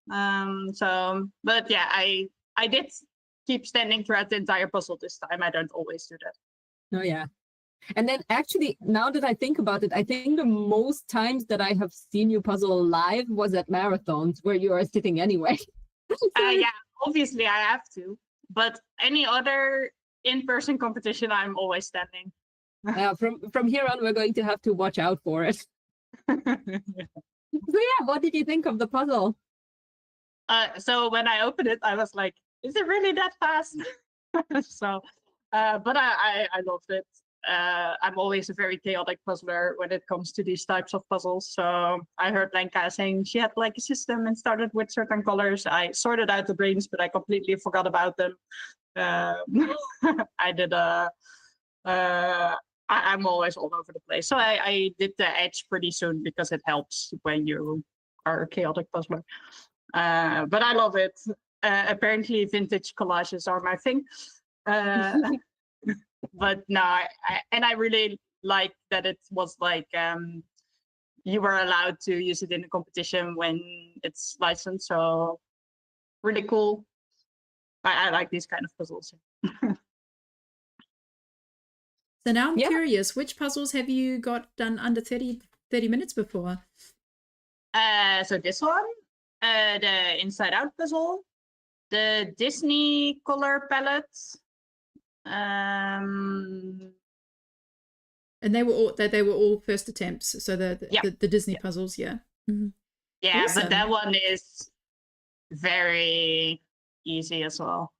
But yeah, I did keep standing throughout the entire puzzle this time. I don't always do that. Oh yeah. And then actually, now that I think about it, I think the most times that I have seen you puzzle live was at marathons where you are sitting anyway. Yeah, obviously I have to. But any other in-person competition, I'm always standing. From here on, we're going to have to watch out for it. So yeah, what did you think of the puzzle? So when I opened it, I was like, is it really that fast? But I loved it. I'm always a very chaotic puzzler when it comes to these types of puzzles. So I heard Lenka saying she had like a system and started with certain colors. I sorted out the brains, but I completely forgot about them. I did I'm always all over the place. So I did the edge pretty soon because it helps when you are a chaotic puzzler. But I love it. Apparently vintage collages are my thing. But no, I really like that it was like you were allowed to use it in a competition when it's licensed. So really cool. I like these kind of puzzles. So now I'm curious, which puzzles have you got done under 30 minutes before? So this one, the Inside Out puzzle, the Disney color palettes. And they were all first attempts. So the Disney puzzles, yeah. Mm-hmm. Yeah, awesome. But that one is very easy as well.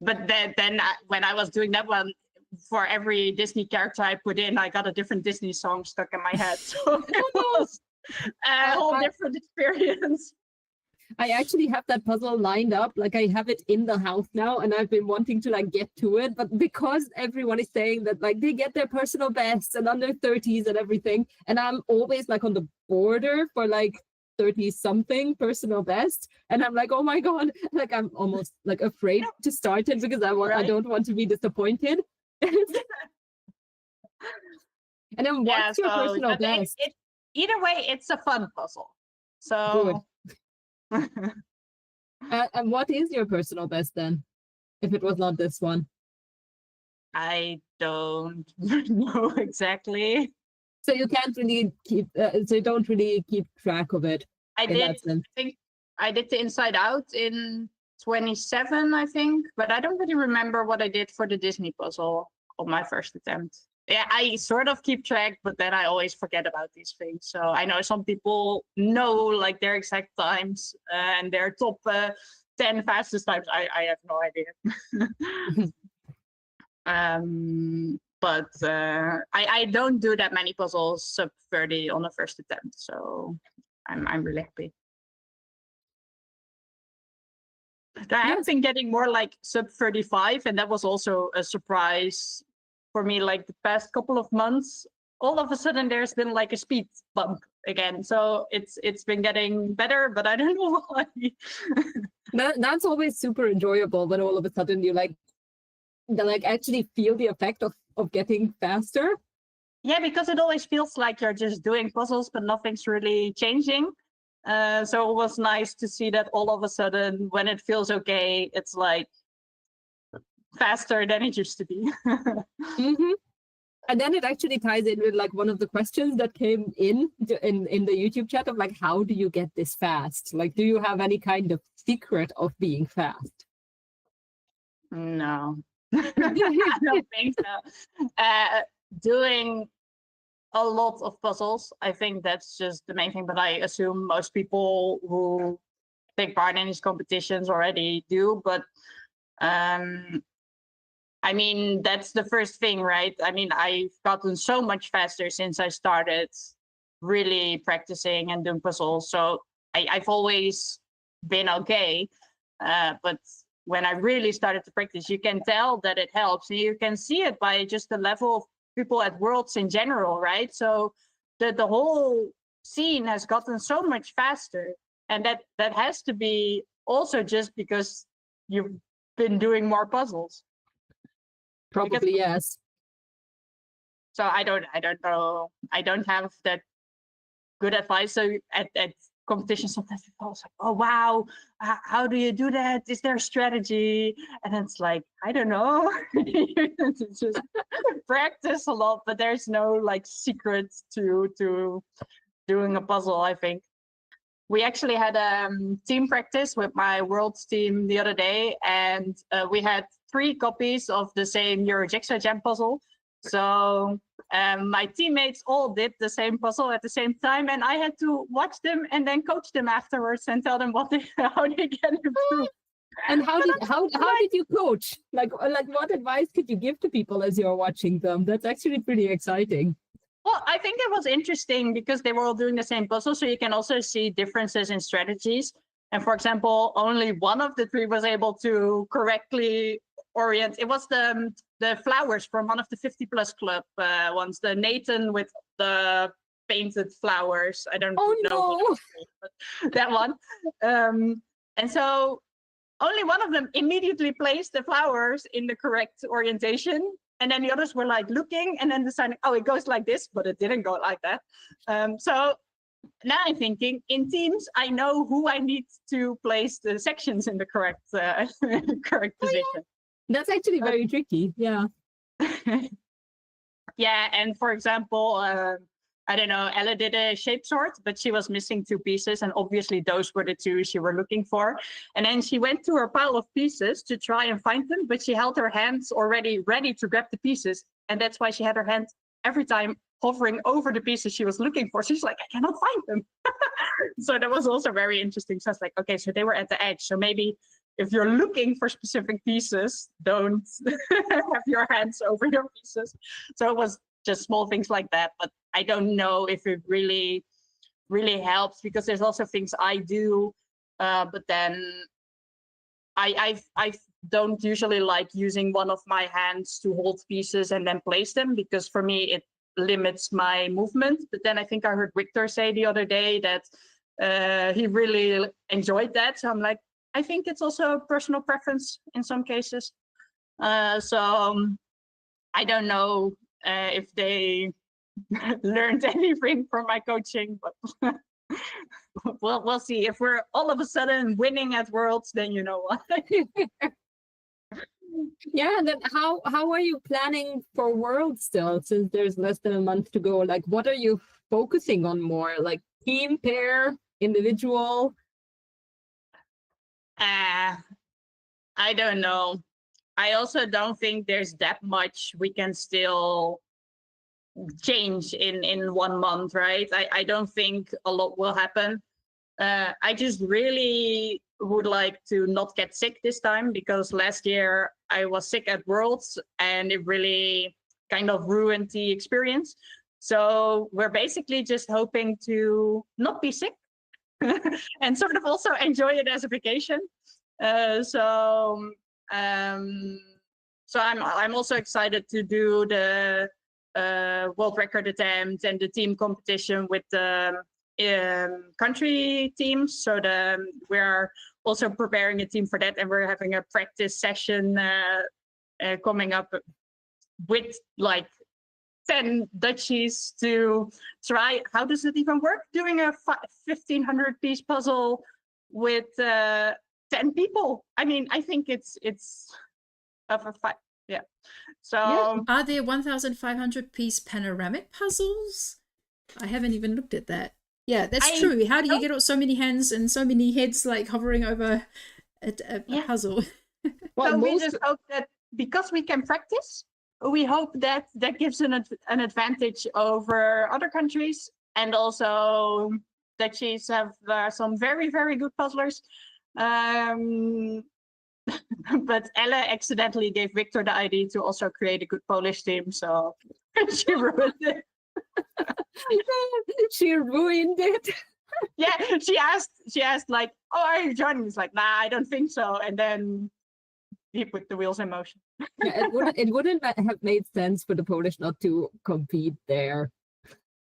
But then when I was doing that one, for every Disney character I put in, I got a different Disney song stuck in my head. So it was a whole different experience. I actually have that puzzle lined up, like I have it in the house now, and I've been wanting to like get to it, but because everyone is saying that like they get their personal bests and under 30s and everything, and I'm always like on the border for like 30 something personal best, and I'm like, oh my god, like I'm almost like afraid to start it because I don't want to be disappointed. And then what's your personal best? Either way, it's a fun puzzle. So good. And what is your personal best then, if it was not this one? I don't know exactly. So you can't really keep. So you don't really keep track of it. I think I did the Inside Out in 27, I think, but I don't really remember what I did for the Disney puzzle on my first attempt. Yeah, I sort of keep track, but then I always forget about these things. So I know some people know like their exact times and their top 10 fastest times. I have no idea. But I don't do that many puzzles sub 30 on the first attempt. So I'm really happy. There have Yes. been getting more like sub 35, and that was also a surprise for me. Like the past couple of months, all of a sudden there's been like a speed bump again. So it's been getting better, but I don't know why. That's always super enjoyable when all of a sudden you like actually feel the effect of getting faster. Yeah, because it always feels like you're just doing puzzles, but nothing's really changing. So it was nice to see that all of a sudden, when it feels okay, it's like faster than it used to be. Mm-hmm. And then it actually ties in with like one of the questions that came in the YouTube chat of like, how do you get this fast? Like, do you have any kind of secret of being fast? No, I don't think so. Doing a lot of puzzles, I think that's just the main thing. But I assume most people who take part in these competitions already do. But I mean, that's the first thing, right? I mean, I've gotten so much faster since I started really practicing and doing puzzles. So I've always been okay. But when I really started to practice, you can tell that it helps. And you can see it by just the level of people at Worlds in general, right? So the whole scene has gotten so much faster. And that has to be also just because you've been doing more puzzles. Probably, yes. So I don't know. I don't have that good advice. So at competition, sometimes people are like, "Oh wow, how do you do that? Is there a strategy?" And it's like, I don't know. It's just practice a lot, but there's no like secret to doing a puzzle. I think we actually had a team practice with my Worlds team the other day, and we had 3 copies of the same Euro Jigsaw Jam puzzle. So my teammates all did the same puzzle at the same time, and I had to watch them and then coach them afterwards and tell them how they can improve. And how did you coach? Like what advice could you give to people as you're watching them? That's actually pretty exciting. Well, I think it was interesting because they were all doing the same puzzle, so you can also see differences in strategies. And for example, only one of the 3 was able to correctly orient. It was the flowers from one of the 50 plus club ones, the Nathan with the painted flowers. I don't know what it's called, but that one. And so only one of them immediately placed the flowers in the correct orientation. And then the others were like looking and then deciding, oh, it goes like this, but it didn't go like that. So now I'm thinking in teams, I know who I need to place the sections in the correct position. That's actually very tricky. Yeah. Yeah, and for example, I don't know, Ella did a shape sort, but she was missing 2 pieces, and obviously those were the 2 she were looking for. And then she went to her pile of pieces to try and find them, but she held her hands already ready to grab the pieces, and that's why she had her hand every time hovering over the pieces she was looking for. She's like, I cannot find them. So that was also very interesting. So I was like, okay, so they were at the edge. So maybe if you're looking for specific pieces, don't have your hands over your pieces. So it was just small things like that, but I don't know if it really helps because there's also things I do, but then I don't usually like using one of my hands to hold pieces and then place them, because for me it limits my movement. But then I think I heard Victor say the other day that he really enjoyed that. So I'm like, I think it's also a personal preference in some cases. So I don't know if they learned anything from my coaching, but we'll see. If we're all of a sudden winning at Worlds, then you know what. Yeah, and then how are you planning for Worlds still, since there's less than a month to go? Like, what are you focusing on more? Like team, pair, individual? I don't know. I also don't think there's that much we can still change in 1 month, right? I don't think a lot will happen. I just really would like to not get sick this time, because last year I was sick at Worlds and it really kind of ruined the experience. So we're basically just hoping to not be sick and sort of also enjoy it as a vacation. So I'm also excited to do the world record attempt and the team competition with the country teams. So we're also preparing a team for that, and we're having a practice session coming up with like 10 Dutchies to try. How does it even work? Doing a 1,500 piece puzzle with 10 people. I mean, I think it's of a fight. Yeah. So Yeah. Are there 1,500 piece panoramic puzzles? I haven't even looked at that. Yeah, that's true. How do you get so many hands and so many heads like hovering over a puzzle? Well, so we just hope that because we can practice, we hope that that gives an advantage over other countries, and also Dutchies have some very, very good puzzlers. But Ella accidentally gave Victor the idea to also create a good Polish team, so she ruined it. She ruined it. Yeah, she asked like, "Oh, are you joining?" He's like, "Nah, I don't think so." And then he put the wheels in motion. Yeah, it wouldn't have made sense for the Polish not to compete there.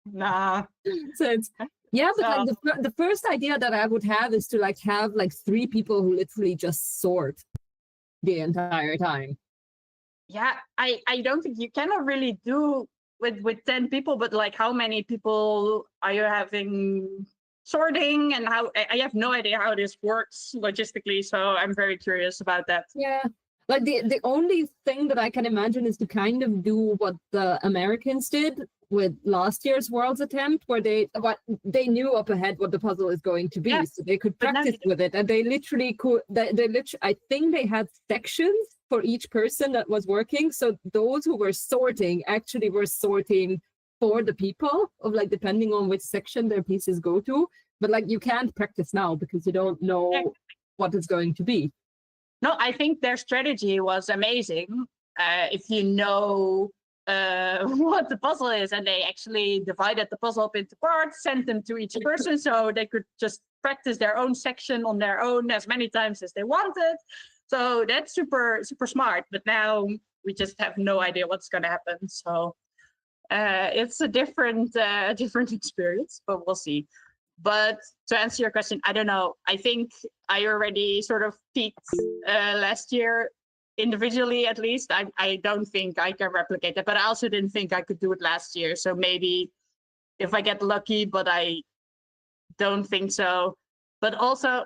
Nah. So it's, yeah, but So- like the first idea that I would have is to like have like 3 people who literally just sort the entire time. Yeah, I don't think you cannot really do with 10 people, but like how many people are you having sorting, and how I have no idea how this works logistically, so I'm very curious about that. Yeah. Like the only thing that I can imagine is to kind of do what the Americans did with last year's World's attempt, where they knew up ahead what the puzzle is going to be, Yeah, so they could but now practice you with it, and they literally could. I think they had sections for each person that was working, so those who were sorting actually were sorting for the people, of like depending on which section their pieces go to. But like you can't practice now because you don't know what it's going to be. No, I think their strategy was amazing. If you know what the puzzle is, and they actually divided the puzzle up into parts, sent them to each person, so they could just practice their own section on their own as many times as they wanted. So that's super, super smart. But now we just have no idea what's going to happen. So it's a different experience, but we'll see. But to answer your question, I don't know. I think I already sort of peaked last year, individually at least. I don't think I can replicate that, but I also didn't think I could do it last year. So maybe if I get lucky, but I don't think so. But also,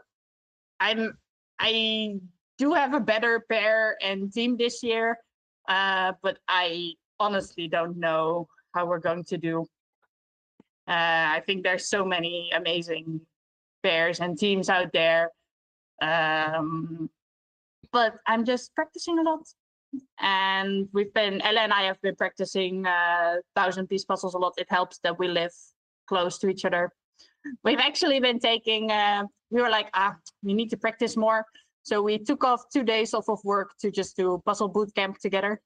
I do have a better pair and team this year, but I honestly don't know how we're going to do. I think there's so many amazing pairs and teams out there. But I'm just practicing a lot. And Ella and I have been practicing 1,000-piece puzzles a lot. It helps that we live close to each other. We've actually been taking, we were like, we need to practice more. So we took off 2 days off of work to just do puzzle boot camp together.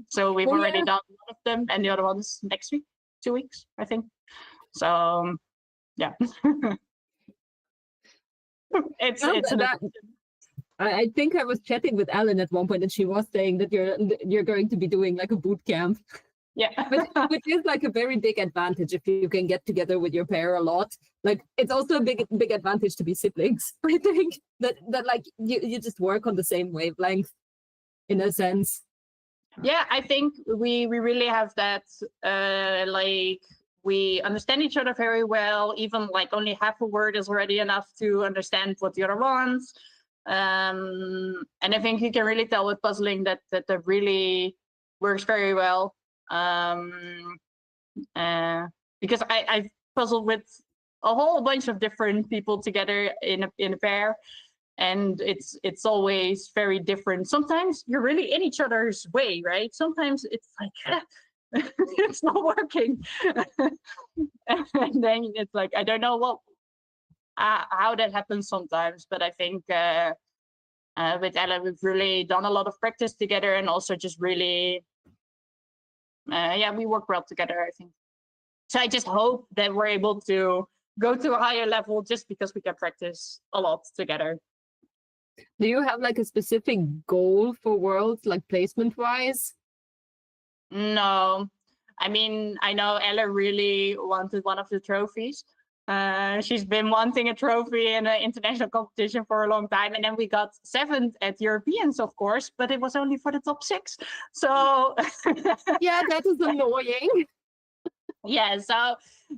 So we've already done one of them, and the other one's next week, 2 weeks, I think. So yeah. I think I was chatting with Ellen at one point, and she was saying that you're going to be doing like a boot camp. Yeah. Which is like a very big advantage if you can get together with your pair a lot. Like it's also a big advantage to be siblings. I think that like you just work on the same wavelength in a sense. Yeah, I think we really have that like we understand each other very well. Even like only half a word is already enough to understand what the other wants. And I think you can really tell with puzzling that really works very well. Because I've puzzled with a whole bunch of different people together in a pair, and it's always very different. Sometimes you're really in each other's way, right? Sometimes it's like it's not working, and then it's like I don't know how that happens sometimes. But I think with Ella we've really done a lot of practice together, and also just really we work well together, I think. So I just hope that we're able to go to a higher level just because we can practice a lot together. Do you have like a specific goal for Worlds, like placement wise? No, I mean, I know Ella really wanted one of the trophies. She's been wanting a trophy in an international competition for a long time, and then we got 7th at Europeans, of course, but it was only for the top 6. So Yeah, that is annoying. yeah, so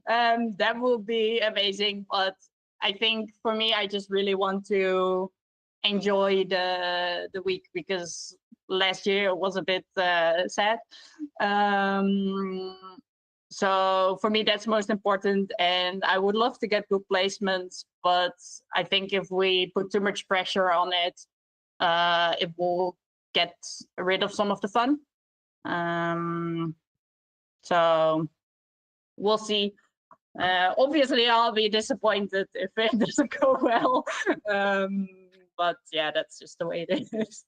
that will be amazing. But I think for me, I just really want to enjoy the week, because last year it was a bit sad. So for me, that's most important, and I would love to get good placements, but I think if we put too much pressure on it, it will get rid of some of the fun. So we'll see. Obviously, I'll be disappointed if it doesn't go well. But yeah, that's just the way it is.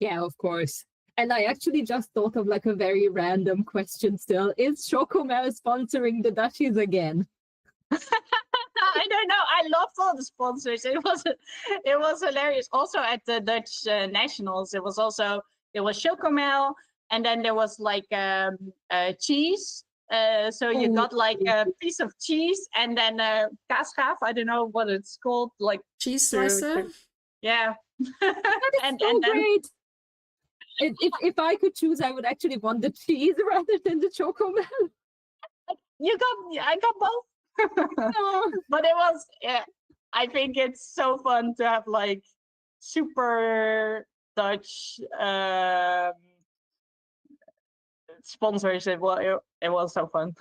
Yeah, of course. And I actually just thought of like a very random question still. Is Chocomel sponsoring the Dutchies again? I don't know. I loved all the sponsors. It was hilarious. Also at the Dutch Nationals, it was Chocomel, and then there was like cheese. So you got like a piece of cheese, and then kaasgaaf. I don't know what it's called, like Cheese slicer. yeah. That is and so then great. If I could choose, I would actually want the cheese rather than the Chocomel. I got both. Oh. But it was, yeah, I think it's so fun to have like super Dutch sponsors. It was so fun.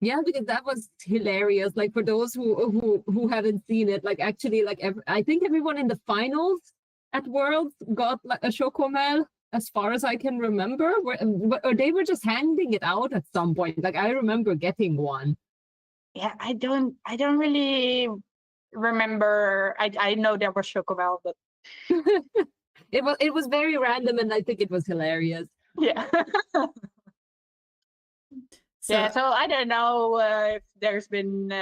Yeah, because that was hilarious. Like for those who haven't seen it, like actually, like I think everyone in the finals at Worlds got like a Chocomel, as far as I can remember, or they were just handing it out at some point. Like I remember getting one. Yeah, I don't really remember. I know there was Chocomel, but it was very random, and I think it was hilarious. yeah. So, Yeah, so I don't know if there's been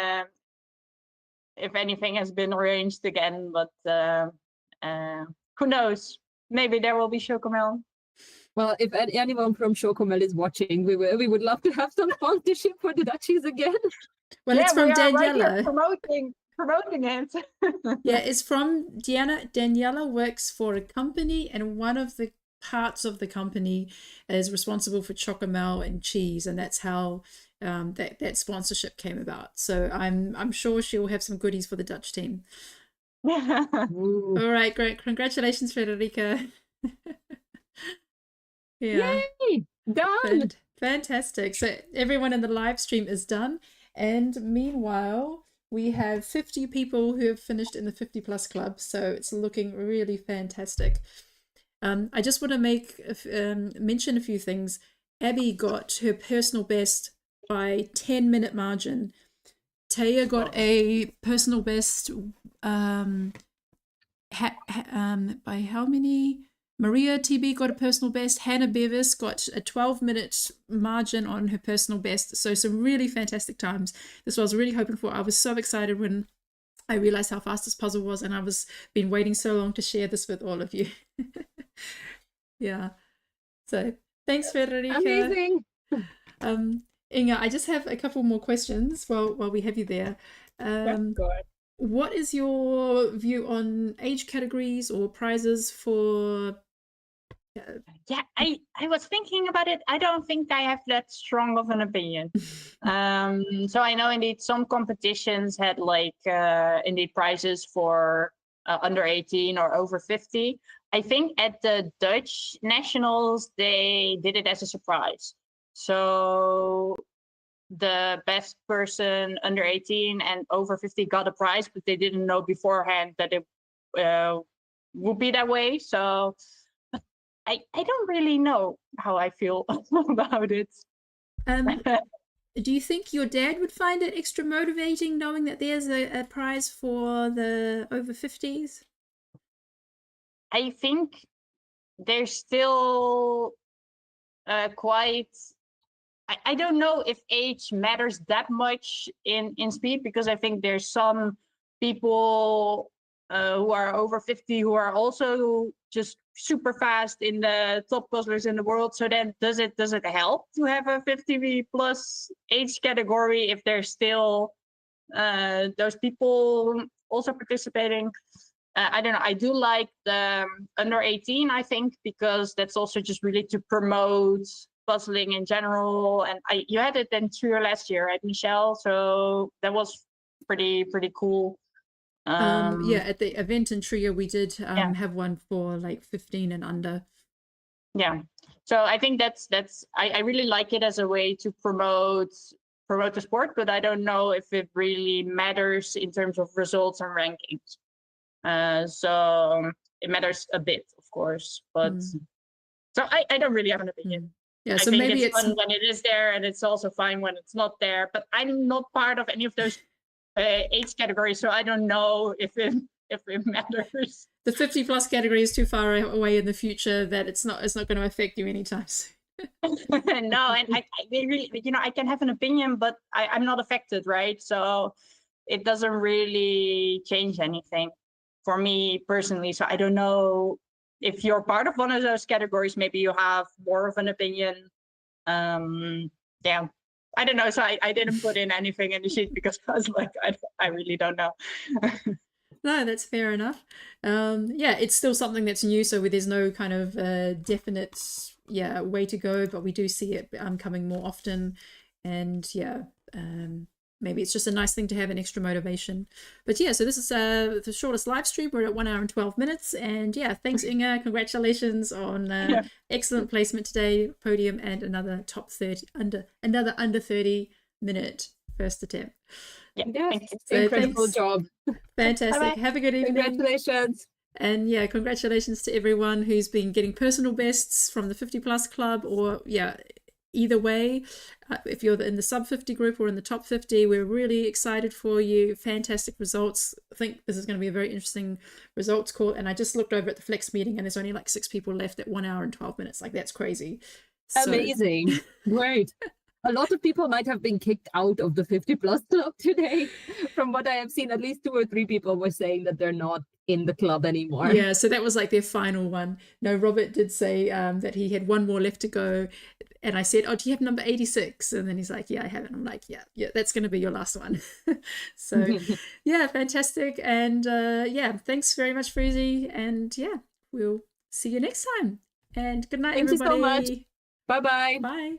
if anything has been arranged again, but who knows? Maybe there will be Chocomel. Well, if anyone from Chocomel is watching, we would love to have some sponsorship for the Dutchies again. well, Yeah, it's from we are right here Daniela. promoting it. Yeah, it's from Diana. Daniela works for a company, and one of the parts of the company is responsible for Chocomel and cheese, and that's how that sponsorship came about. So I'm sure she'll have some goodies for the Dutch team. Ooh. All right, great. Congratulations, Frederica. Yeah. Yay! Done! Fantastic. So everyone in the live stream is done. And meanwhile, we have 50 people who have finished in the 50 plus club. So it's looking really fantastic. I just want to mention a few things. Abby got her personal best by 10-minute margin. Taya got a personal best by how many? Maria TB got a personal best. Hannah Bevis got a 12-minute margin on her personal best. So some really fantastic times. This was really hoping for. I was so excited when I realized how fast this puzzle was, and I was been waiting so long to share this with all of you. Yeah. So thanks, Federica. Amazing. Inga, I just have a couple more questions while we have you there. What is your view on age categories or prizes for? Yeah, I was thinking about it. I don't think I have that strong of an opinion. So I know indeed some competitions had like indeed prizes for under 18 or over 50. I think at the Dutch Nationals, they did it as a surprise. So the best person under 18 and over 50 got a prize, but they didn't know beforehand that it would be that way. So I don't really know how I feel about it. Do you think your dad would find it extra motivating knowing that there's a prize for the over 50s? I think there's still quite... I don't know if age matters that much in speed, because I think there's some people who are over 50 who are also just super fast in the top puzzlers in the world. So then does it help to have a 50 plus age category if there's still those people also participating? I don't know. I do like the under 18, I think, because that's also just really to promote puzzling in general. And you had it in Trier last year, right, Michelle? So that was pretty cool. Yeah, at the event in Trier, we did Yeah. have one for like 15 and under. Yeah. So I think that's I really like it as a way to promote the sport, but I don't know if it really matters in terms of results and rankings. So it matters a bit, of course, but so I don't really have an opinion. Yeah, I so think maybe it's fun when it is there, and it's also fine when it's not there. But I'm not part of any of those age categories, so I don't know if it matters. the 50 plus category is too far away in the future that it's not going to affect you anytime soon. No, and I really, I can have an opinion, but I'm not affected, right? So it doesn't really change anything for me personally. So I don't know if you're part of one of those categories, maybe you have more of an opinion. Yeah, I don't know. So I didn't put in anything in the sheet because I was like, I really don't know. No, that's fair enough. Yeah, it's still something that's new, so there's no kind of definite way to go, but we do see it coming more often, and maybe it's just a nice thing to have an extra motivation. But yeah, so this is the shortest live stream. We're at 1 hour and 12 minutes, and yeah, thanks Inga, congratulations on excellent placement today, podium, and another top 30 under 30 minute first attempt. Yeah, Incredible job. Fantastic. Bye-bye. Have a good evening. Congratulations. And yeah, congratulations to everyone who's been getting personal bests from the 50 plus club, or either way, if you're in the sub 50 group or in the top 50, we're really excited for you. Fantastic results. I think this is going to be a very interesting results call. And I just looked over at the flex meeting and there's only like 6 people left at 1 hour and 12 minutes. Like, that's crazy. Amazing. Great. A lot of people might have been kicked out of the 50 plus club today. From what I have seen, at least 2 or 3 people were saying that they're not in the club anymore. Yeah, so that was like their final one. No, Robert did say that he had 1 more left to go. And I said, oh, do you have number 86? And then he's like, yeah, I have it. I'm like, yeah, that's going to be your last one. So yeah, fantastic. And thanks very much, Fruzy. And yeah, we'll see you next time. And good night, Thank everybody. you so much. Bye-bye. Bye.